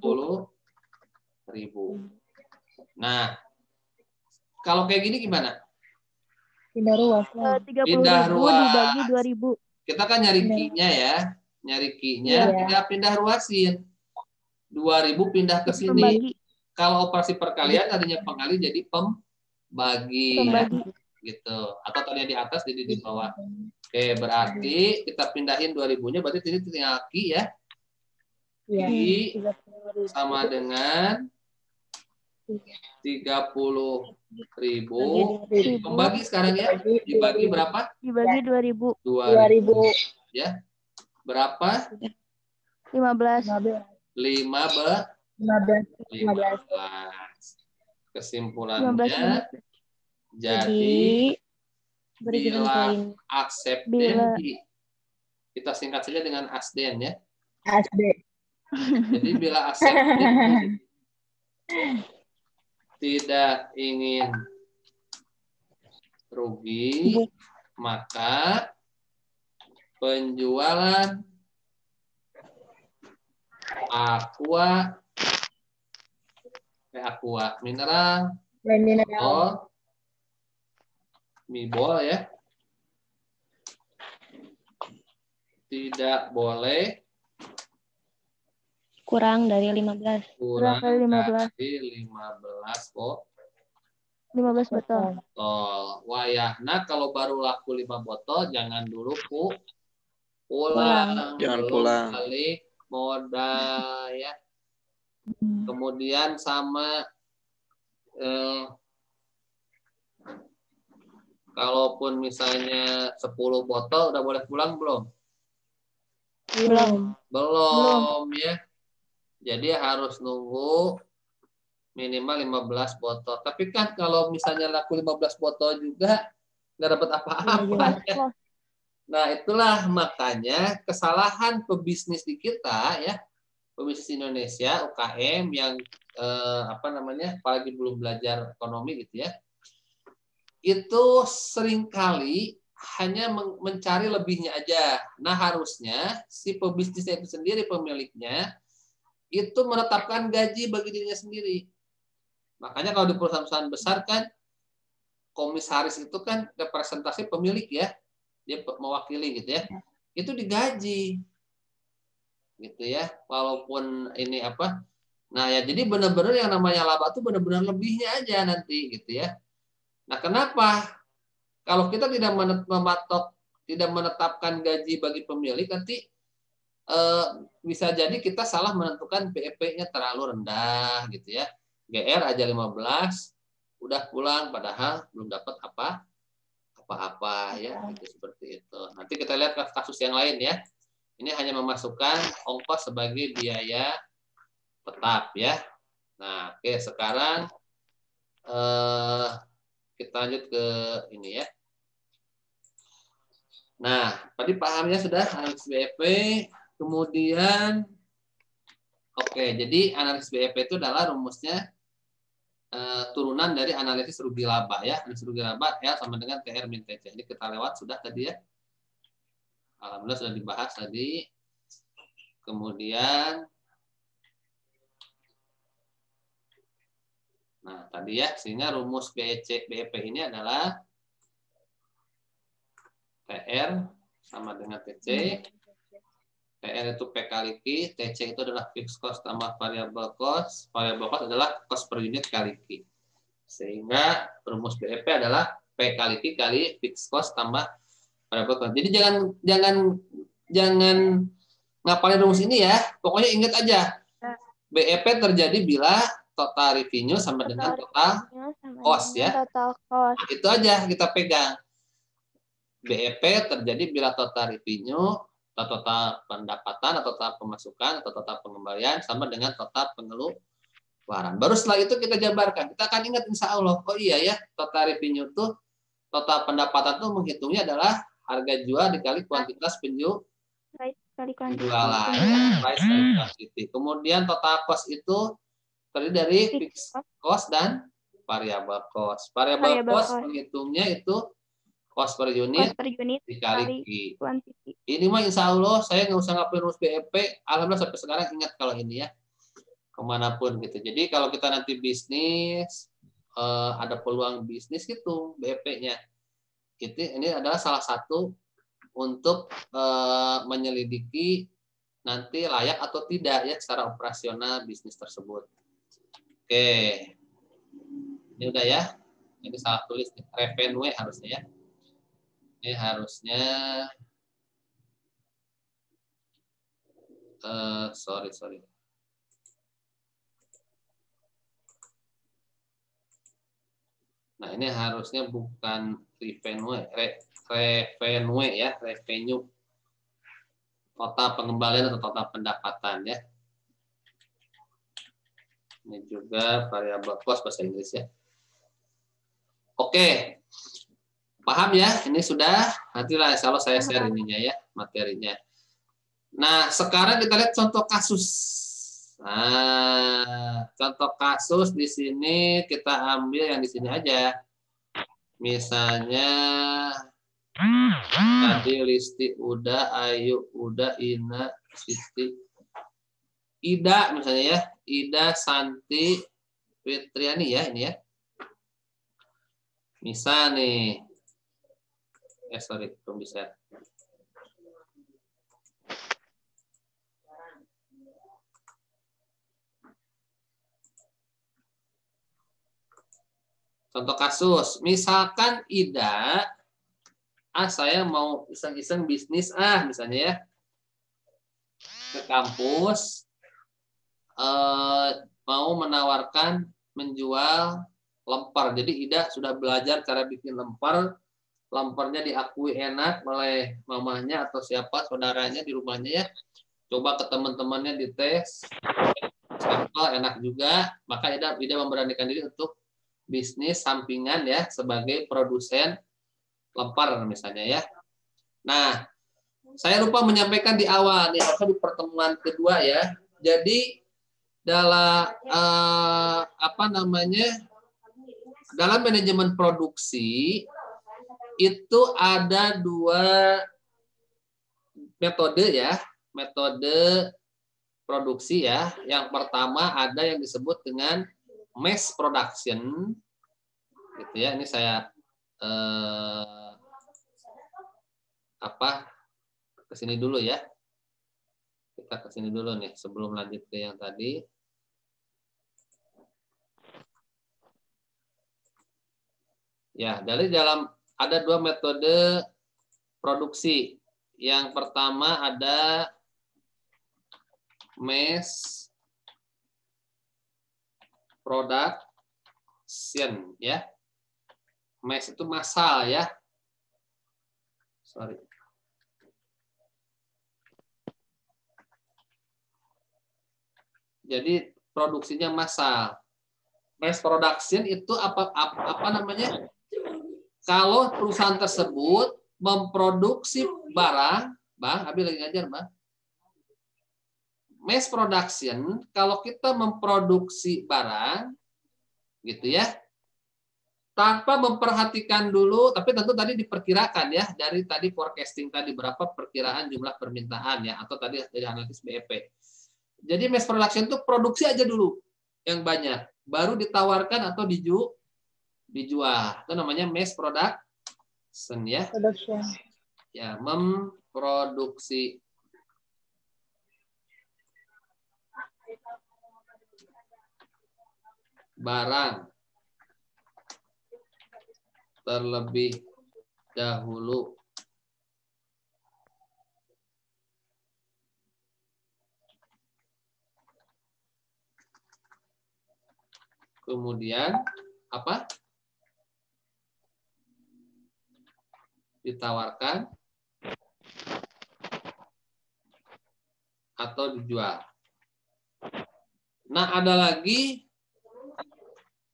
Nah, kalau kayak gini gimana? Pindah ruas. 30.000 ruas. dibagi 2.000. Kita kan nyari Ki-nya ya. Nyari Ki-nya, kita pindah ruasin. 2.000 pindah ke sini. Pembagi. Kalau operasi perkalian tadinya pengkali jadi pembagi. Ya. Gitu. Atau tadinya di atas jadi di bawah. Oke, berarti kita pindahin 2.000-nya, berarti ini tinggal Ki ya. Ki sama dengan 30.000. Pembagi sekarang ya. Dibagi berapa? Dibagi 2.000. 2.000. Ya. Berapa? 15. 15. Kesimpulannya jadi bila aksepten kita singkat saja dengan asden ya. Jadi bila aksepten tidak ingin rugi, maka penjualan aqua mineral atau mibol ya tidak boleh kurang dari 15. Kurang dari 15 kok. 15 botol. Wayahna kalau baru laku 5 botol jangan dulu pulang. Jangan pulang. Balik modal ya. Kemudian sama kalaupun misalnya 10 botol udah boleh pulang belum? Belum ya. Jadi harus nunggu minimal 15 botol. Tapi kan kalau misalnya laku 15 botol juga nggak dapat apa-apa. Ya. Nah itulah makanya kesalahan pebisnis di kita ya, pebisnis Indonesia UKM yang apalagi belum belajar ekonomi gitu ya, itu seringkali hanya mencari lebihnya aja. Nah harusnya si pebisnisnya itu sendiri pemiliknya itu menetapkan gaji bagi dirinya sendiri. Makanya kalau di perusahaan-perusahaan besar kan komisaris itu kan representasi pemilik ya, dia mewakili gitu ya, itu digaji gitu ya, walaupun ini apa. Nah ya jadi benar-benar yang namanya laba itu benar-benar lebihnya aja nanti gitu ya. Nah kenapa kalau kita tidak menetapkan gaji bagi pemilik nanti bisa jadi kita salah menentukan BEP-nya terlalu rendah gitu ya. GR aja 15 udah pulang padahal belum dapat apa-apa ya gitu, seperti itu. Nanti kita lihat kasus yang lain ya. Ini hanya memasukkan ongkos sebagai biaya tetap ya. Nah, oke sekarang kita lanjut ke ini ya. Nah, tadi pahamnya sudah analisis BEP, kemudian oke, jadi analisis BEP itu adalah rumusnya turunan dari analisis rugi laba ya. Analisis rugi laba L sama dengan TR min TC. Ini kita lewat sudah tadi ya. Alhamdulillah sudah dibahas tadi. Kemudian nah, tadi ya, sehingga rumus BEP ini adalah TR sama dengan TC. TR itu P kali Q, TC itu adalah fixed cost tambah variable cost. Variable cost adalah cost per unit kali Q. Sehingga rumus BEP adalah P kali Q kali fixed cost tambah variable cost. Jadi jangan ngapalin rumus ini ya. Pokoknya ingat aja. BEP terjadi bila total revenue sama dengan total cost ya. Total cost. Nah, itu aja kita pegang. BEP terjadi bila total revenue, atau total pendapatan, atau total pemasukan, atau total pengembalian sama dengan total pengeluaran. Baru setelah itu kita jabarkan. Kita akan ingat insya Allah. Oh iya ya, total revenue tuh, total pendapatan tuh menghitungnya adalah harga jual dikali kuantitas penjualan. Price kali quantity. Kemudian total cost itu terdiri dari fixed cost dan variable cost. Variable cost menghitungnya itu cost per unit dikali quantity. Ini mah insya Allah saya nggak usah ngapalin rumus BEP. Alhamdulillah sampai sekarang ingat kalau ini ya. Kemanapun gitu. Jadi kalau kita nanti bisnis, ada peluang bisnis gitu BEP-nya. Ini adalah salah satu untuk menyelidiki nanti layak atau tidak ya secara operasional bisnis tersebut. Oke, ini udah ya. Ini salah tulis nih. Revenue harusnya ya. Ini harusnya sorry. Nah ini harusnya bukan revenue ya, revenue total pengembalian atau total pendapatan ya. Ini juga variable cost bahasa Inggris ya. Oke, paham ya? Ini sudah. Nantilah insya Allah saya share ininya ya, materinya. Nah, sekarang kita lihat contoh kasus. Nah, contoh kasus di sini kita ambil yang di sini aja. Misalnya tadi Listi udah, Ayu udah, Ina, Siti, Ida misalnya ya. Ida, Santi, Fitriani ya ini ya. Misal nih. Sorry, belum bisa. Contoh kasus, misalkan Ida, saya mau iseng-iseng bisnis misalnya ya, ke kampus, mau menawarkan menjual lempar. Jadi Ida sudah belajar cara bikin lempar, lemparnya diakui enak oleh mamahnya atau siapa saudaranya di rumahnya ya. Coba ke teman-temannya dites, sampel enak juga, maka Ida memberanikan diri untuk bisnis sampingan ya sebagai produsen lempar misalnya ya. Nah, saya lupa menyampaikan di awal nih, atau di pertemuan kedua ya. Jadi dalam dalam manajemen produksi itu ada dua metode ya, metode produksi ya. Yang pertama ada yang disebut dengan mass production, gitu ya. Ini saya kesini dulu ya. Kita kesini dulu nih sebelum lanjut ke yang tadi. Ya, dari dalam ada dua metode produksi. Yang pertama ada mass production ya. Mass itu massal ya. Sorry. Jadi produksinya massal. Mass production itu apa namanya? Kalau perusahaan tersebut memproduksi barang, Bang, Abi lagi ngajar, Bang. Mass production, kalau kita memproduksi barang, gitu ya, tanpa memperhatikan dulu, tapi tentu tadi diperkirakan ya, dari tadi forecasting tadi, berapa perkiraan jumlah permintaan ya, atau tadi dari analisis BEP. Jadi mass production itu produksi aja dulu yang banyak, baru ditawarkan atau dijual. Itu namanya mass production ya. Production. Ya, memproduksi. Barang terlebih dahulu. Kemudian apa? Ditawarkan atau dijual. Nah, ada lagi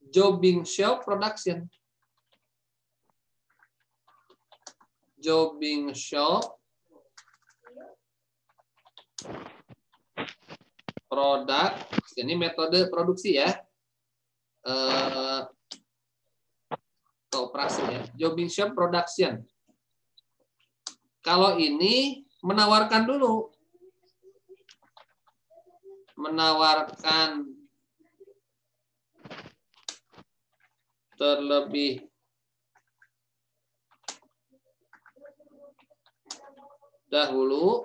jobbing shop production. Jobbing shop produk, ini metode produksi ya. Operasi ya. Jobbing shop production. Kalau ini menawarkan dulu. Menawarkan terlebih dahulu,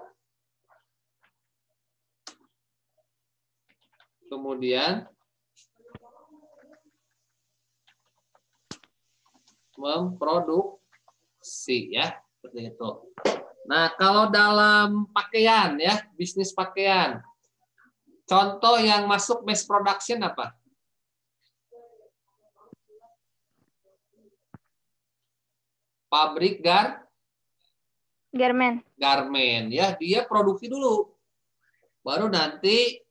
kemudian memproduksi ya, seperti itu. Nah, kalau dalam pakaian ya, bisnis pakaian, contoh yang masuk mass production apa? Pabrik garment ya, dia produksi dulu, baru nanti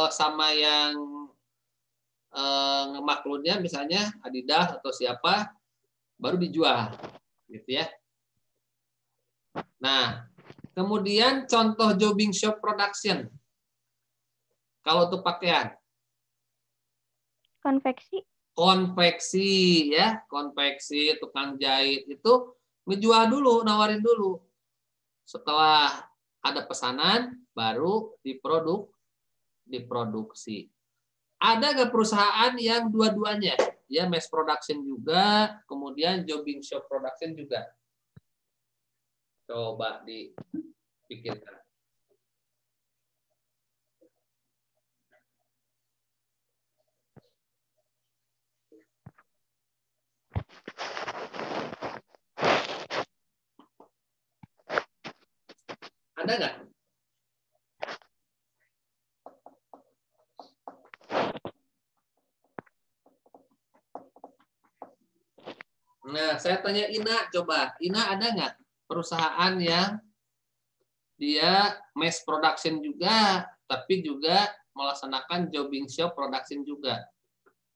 sama yang ngemaklunnya misalnya Adidas atau siapa, baru dijual gitu ya. Nah, kemudian contoh jobbing shop production kalau untuk pakaian, konveksi ya, konveksi, tukang jahit itu menjual dulu, nawarin dulu. Setelah ada pesanan, baru diproduksi. Ada nggak perusahaan yang dua-duanya? Ya, mass production juga, kemudian jobbing shop production juga. Coba dipikirkan. Ada nggak? Nah, saya tanya Ina, coba. Ina ada nggak perusahaan yang dia mass production juga, tapi juga melaksanakan jobbing shop production juga?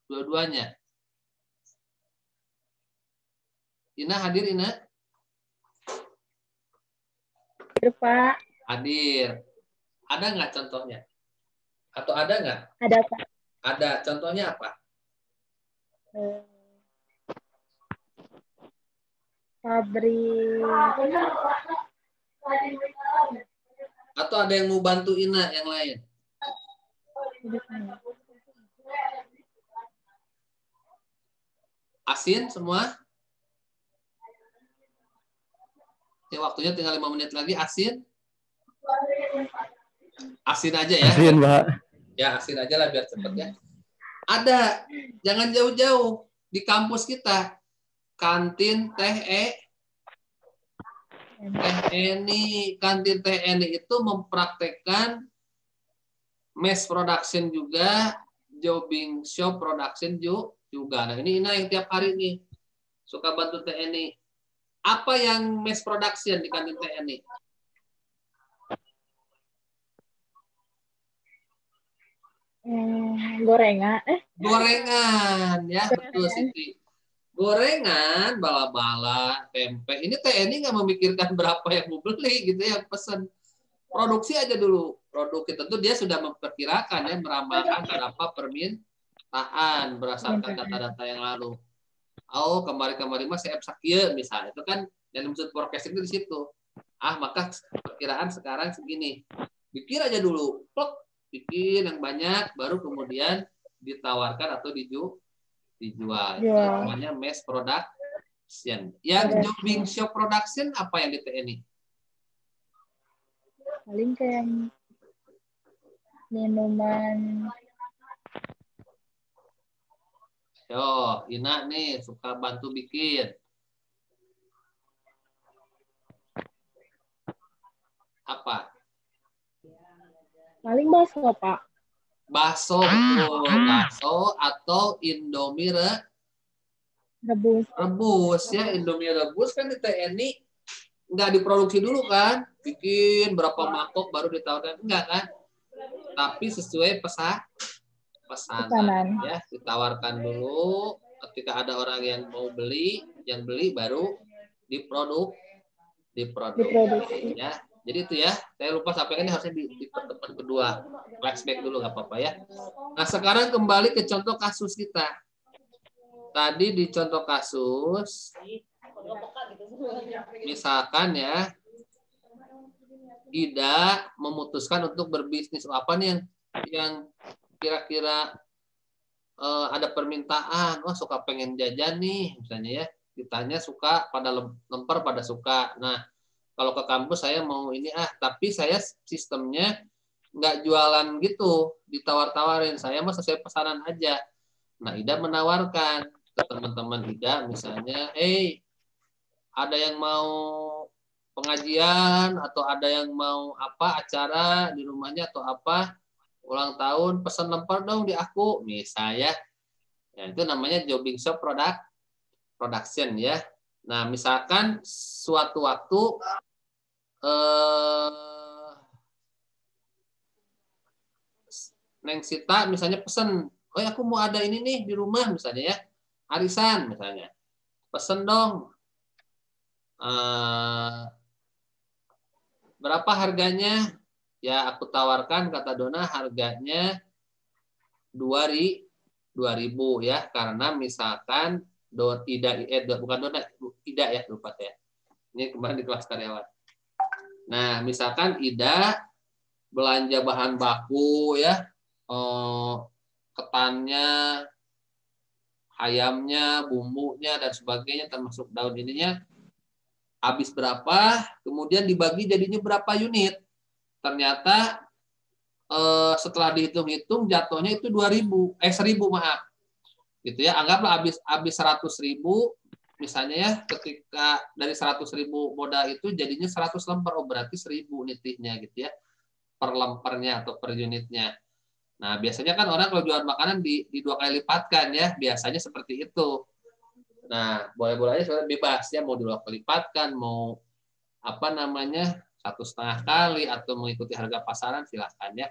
Dua-duanya. Ina hadir, Ina? Hadir, Pak. Hadir. Ada nggak contohnya? Atau ada nggak? Ada, Pak. Ada. Contohnya apa? Pabrik. Atau ada yang mau bantu Ina yang lain? Asin semua? Ya, waktunya tinggal 5 menit lagi. Asin? Asin aja ya. Asin, Pak. Ya, asin aja lah biar cepet ya. Ada. Jangan jauh-jauh. Di kampus kita. Kantin Teh Eni. Kantin Teh Eni itu mempraktekkan mass production juga, jobbing shop production juga. Nah, ini Ina yang tiap hari nih suka bantu Teh Eni. Apa yang mass production di kantin Teh Eni? Gorengan. Gorengan ya, betul Siti. Gorengan, bala-bala, tempe. Ini TNI nggak memikirkan berapa yang mau beli gitu ya, pesan. Produksi aja dulu. Produk itu tentu dia sudah memperkirakan ya, meramalkan berapa permintaan berdasarkan data-data yang lalu. Oh, kemarin-kemarin mah saya sakieu misalnya. Itu kan yang dimaksud forecasting itu di situ. Maka perkiraan sekarang segini. Pikir aja dulu. Plok, bikin yang banyak, baru kemudian ditawarkan atau dijual. Itu namanya mass production. Yang jobbing shop production apa yang di TNI? Paling kayak minuman. Yo, Ina nih suka bantu bikin. Apa? Paling bakso, Pak. Bakso, bakso atau Indomie rebus ya. Indomie rebus kan di TNI nggak diproduksi dulu kan, bikin berapa mangkok baru ditawarkan, enggak kan? Tapi sesuai pesanan ya, ditawarkan dulu. Ketika ada orang yang mau beli, yang beli baru diproduksi ya. Jadi itu ya, saya lupa sampaikan ini harusnya di pertemuan kedua. Flashback dulu nggak apa-apa ya. Nah sekarang kembali ke contoh kasus kita. Tadi di contoh kasus, misalkan ya, Ida memutuskan untuk berbisnis. Apa nih yang kira-kira ada permintaan? Wah suka pengen jajan nih, misalnya ya. Ditanya suka pada lemper pada suka. Nah kalau ke kampus saya mau ini tapi saya sistemnya nggak jualan gitu, ditawar-tawarin. Saya mah sesuai pesanan aja. Nah Ida menawarkan ke teman-teman Ida misalnya, ada yang mau pengajian atau ada yang mau apa acara di rumahnya atau apa ulang tahun, pesan lemper dong di aku misalnya. Ya, itu namanya jobbing shop production ya. Nah misalkan suatu waktu Neng Sita misalnya pesen, aku mau ada ini nih di rumah misalnya ya, arisan misalnya, pesen dong, berapa harganya? Ya aku tawarkan, kata Dona harganya 2.000 ya, karena misalkan bukan Dona, Ida ya, lupa ya. Ini kemarin di kelas karyawan. Nah, misalkan Ida belanja bahan baku ya, ketannya, ayamnya, bumbunya dan sebagainya termasuk daun ininya habis berapa, kemudian dibagi jadinya berapa unit. Ternyata setelah dihitung-hitung jatuhnya itu 1.000 maaf. Gitu ya, anggaplah habis 100.000 misalnya ya, ketika dari 100.000 modal itu jadinya 100 lemper, berarti 1.000 nitihnya gitu ya, per lempernya atau per unitnya. Nah biasanya kan orang kalau jual makanan di 2 kali lipatkan ya, biasanya seperti itu. Nah boleh-boleh aja bebas ya, mau 2 kali lipatkan, mau 1,5 kali atau mengikuti harga pasaran silahkan ya.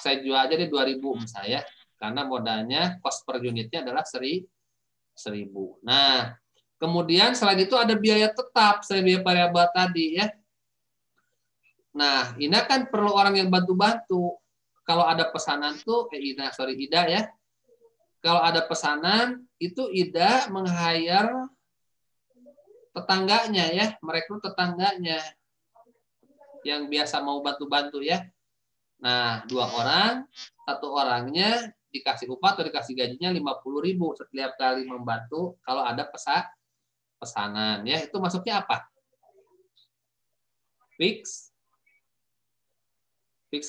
Saya jual aja deh 2.000 misalnya, karena modalnya cost per unitnya adalah 1.000. Nah, kemudian selain itu ada biaya tetap, selain biaya variabel tadi ya. Nah, ini kan perlu orang yang bantu-bantu. Kalau ada pesanan tuh, Ida ya. Kalau ada pesanan, itu Ida meng-hire tetangganya ya, merekrut tetangganya yang biasa mau bantu-bantu ya. Nah, 2 orang, 1 orangnya dikasih upah atau dikasih gajinya 50.000 setiap kali membantu kalau ada pesanan ya. Itu masuknya apa? Fix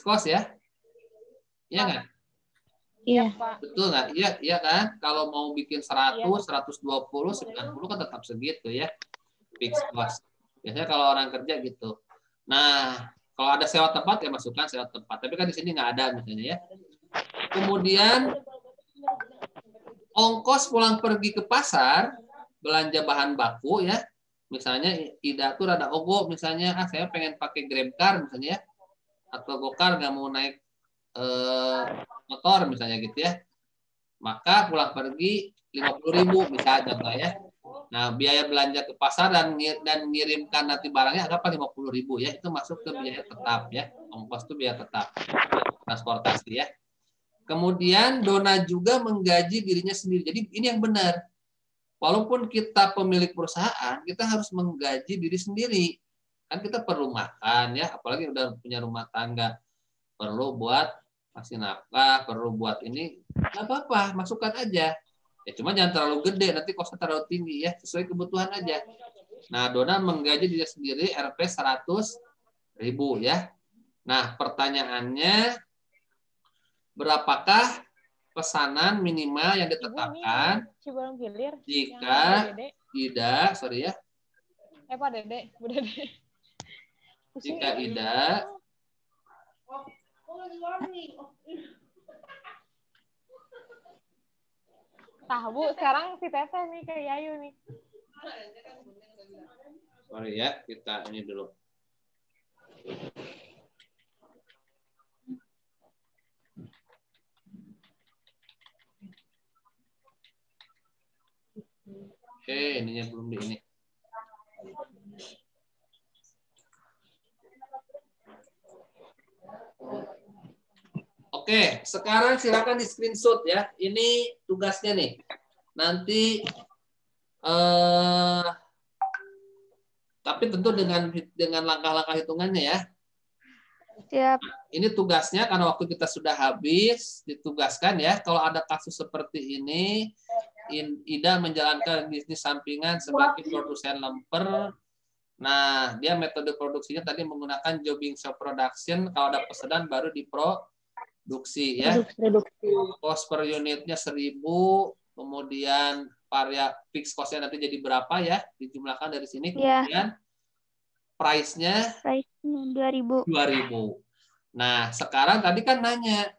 cost ya. Iya nggak? Iya. Betul nggak? Iya kan? Kalau mau bikin 100, 120, 90 kan tetap segitu ya. Fix cost. Biasanya kalau orang kerja gitu. Nah, kalau ada sewa tempat ya masukkan sewa tempat. Tapi kan di sini nggak ada misalnya ya. Kemudian ongkos pulang pergi ke pasar, belanja bahan baku ya. Misalnya Ida tuh rada ogo misalnya, saya pengen pakai Grab Car misalnya ya. Atau Gokar nggak mau naik motor misalnya gitu ya. Maka pulang pergi 50.000 misalnya contoh ya. Nah, biaya belanja ke pasar dan ngirimkan nanti barangnya anggaplah 50.000 ya. Itu masuk ke biaya tetap ya. Ongkos itu biaya tetap transportasi ya. Kemudian Dona juga menggaji dirinya sendiri. Jadi ini yang benar. Walaupun kita pemilik perusahaan, kita harus menggaji diri sendiri. Kan kita perlu makan ya, apalagi udah punya rumah tangga. Perlu buat kasih nafkah, perlu buat ini, nggak apa-apa, masukkan aja. Ya cuma jangan terlalu gede, nanti kosnya terlalu tinggi ya, sesuai kebutuhan aja. Nah, Dona menggaji diri sendiri Rp 100.000 ya. Nah, pertanyaannya, berapakah pesanan minimal yang ditetapkan jika Ida, sorry ya. Pak Dede, Bu Dede. Jika Ida Bu, sekarang si Teteh nih ke Yayu nih. Sorry ya, kita ini dulu. Oke, ininya belum di ini. Oke, sekarang silakan di screenshot ya. Ini tugasnya nih. Nanti tapi tentu dengan langkah-langkah hitungannya ya. Siap. Ini tugasnya karena waktu kita sudah habis, ditugaskan ya. Kalau ada kasus seperti ini, Ida menjalankan bisnis sampingan sebagai produsen lemper. Nah, dia metode produksinya tadi menggunakan jobbing shop production. Kalau ada pesanan baru diproduksi ya. Cost per unitnya 1.000, kemudian fixed cost-nya nanti jadi berapa ya? Dijumlahkan dari sini. Kemudian price-nya 2.000. Nah, sekarang tadi kan nanya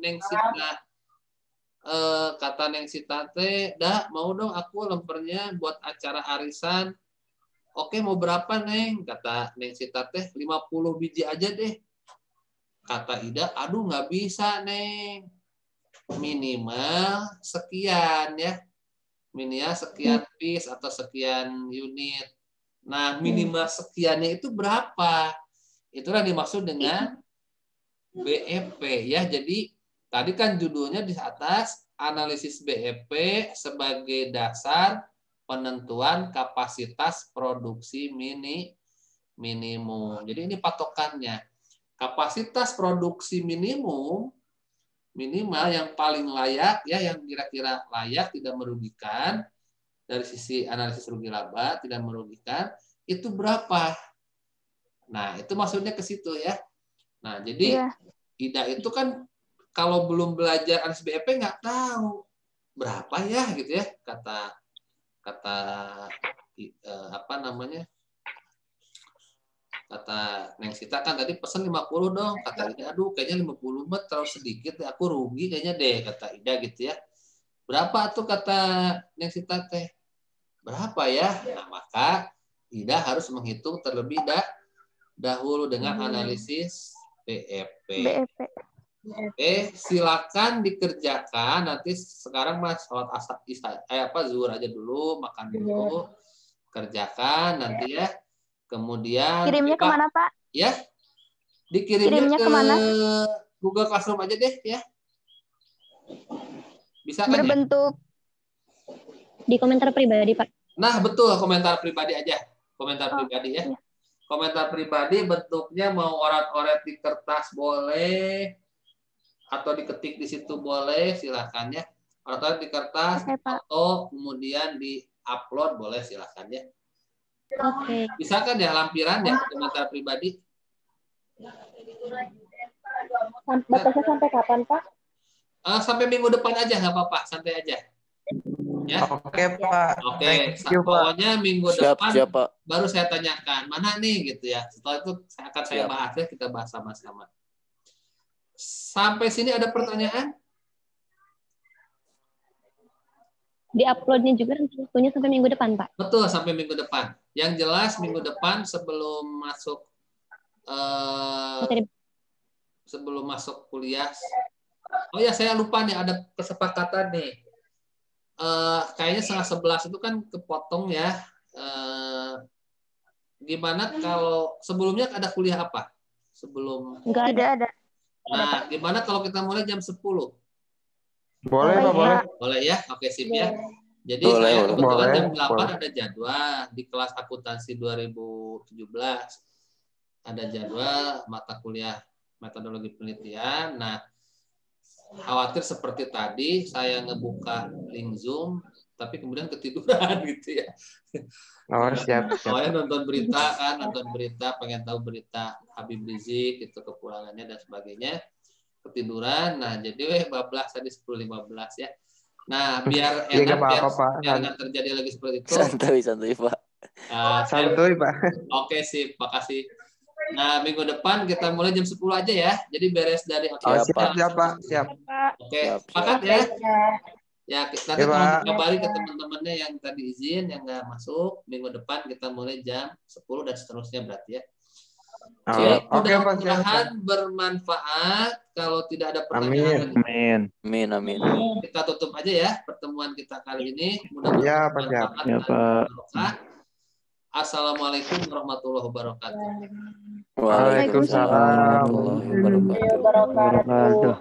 Neng Sita, kata Neng Sita teh, "Dah, mau dong aku lempernya buat acara arisan." "Oke, mau berapa, Neng?" Kata Neng Sita teh, 50 biji aja deh. Kata Ida, "Aduh, nggak bisa, Neng. Minimal sekian ya. Minimal sekian piece atau sekian unit." Nah, minimal sekiannya itu berapa? Itulah dimaksud dengan BEP ya. Jadi tadi kan judulnya di atas analisis BEP sebagai dasar penentuan kapasitas produksi minimum. Jadi ini patokannya. Kapasitas produksi minimum minimal yang paling layak ya, yang kira-kira layak, tidak merugikan dari sisi analisis rugi laba, tidak merugikan, itu berapa? Nah, itu maksudnya ke situ ya. Nah, jadi Ida itu kan kalau belum belajar analisis BEP nggak tahu berapa ya gitu ya, kata apa namanya? Kata Neng Sita kan tadi pesen 50 dong. Kata Ida, "Aduh, kayaknya 50 mah terlalu sedikit, aku rugi kayaknya deh," kata Ida gitu ya. "Berapa tuh?" kata Neng Sita teh. "Berapa ya?" Nah, maka Ida harus menghitung terlebih dahulu dengan analisis BEP. Silakan dikerjakan. Nanti sekarang Mas sholat zuhur aja dulu, makan dulu, kerjakan nanti ya. Kemudian kirimnya kemana, Pak? Ya, dikirimnya ke kemana? Google Classroom aja deh ya. Bisa kan? Berbentuk di komentar pribadi, Pak. Nah, betul, komentar pribadi aja. Komentar pribadi ya. Iya. Komentar pribadi bentuknya mau orat-oret di kertas boleh, atau diketik di situ boleh, silakan ya. Orat-oret di kertas atau kemudian di-upload boleh, silakan ya. Oke. Bisa kan ya lampiran ya komentar pribadi? Batasnya sampai kapan, Pak? Sampai minggu depan aja, nggak apa-apa, santai aja. Ya. Oke, Pak. Oke, pokoknya minggu depan baru saya tanyakan mana nih gitu ya. Setelah itu saya bahas ya, kita bahas sama-sama. Sampai sini ada pertanyaan? Di-uploadnya juga tentunya sampai minggu depan, Pak. Betul, sampai minggu depan. Yang jelas minggu depan sebelum masuk sebelum masuk kuliah. Oh ya, saya lupa nih, ada kesepakatan nih. Kayaknya 10:30 itu kan kepotong ya. Gimana kalau sebelumnya ada kuliah apa? Sebelum Enggak ada. Nah, gimana kalau kita mulai jam 10? Boleh, Pak, boleh. Boleh ya? Oke, sip ya. Jadi Boleh, saya boleh. kebetulan Boleh, jam 8 boleh. ada jadwal di kelas akuntansi 2017. Ada jadwal mata kuliah metodologi penelitian. Nah, khawatir seperti tadi saya ngebuka link Zoom tapi kemudian ketiduran gitu ya. Oh, siap. Soalnya nonton berita, pengen tahu berita Habib Rizik itu kepulangannya dan sebagainya. Ketiduran. Nah, jadi bablas tadi 10:15 ya. Nah, biar Iya, enak nggak apa-apa, Pak. biar nggak terjadi lagi seperti itu. Santuy, Pak. Santuy, Pak. Oke, sip. Makasih. Nah, minggu depan kita mulai jam 10 aja ya. Jadi beres dari Siap, Pak. Siap. Oke, sepakat ya? Ya, nanti Ya, Pak. tolong kabari ke teman-temannya yang tadi izin, yang nggak masuk. Minggu depan kita mulai jam 10 dan seterusnya berarti ya. Oke, Pak. Mudah-mudahan bermanfaat. Kalau tidak ada pertanyaan lagi, Amin. kita tutup aja ya pertemuan kita kali ini. Mudah-mudahan bermanfaat. Ya, Pak. Assalamualaikum warahmatullahi wabarakatuh. Waalaikumsalam warahmatullahi Wabarakatuh.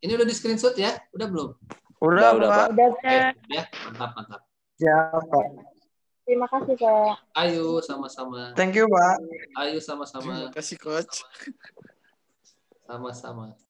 Ini udah di screenshot ya? Udah belum? Udah, Pak. Oke, ya, mantap. Siap, Pak. Terima kasih, Pak. Ayo sama-sama. Thank you, Pak. Ayo sama-sama. Terima kasih, Coach. Sama-sama.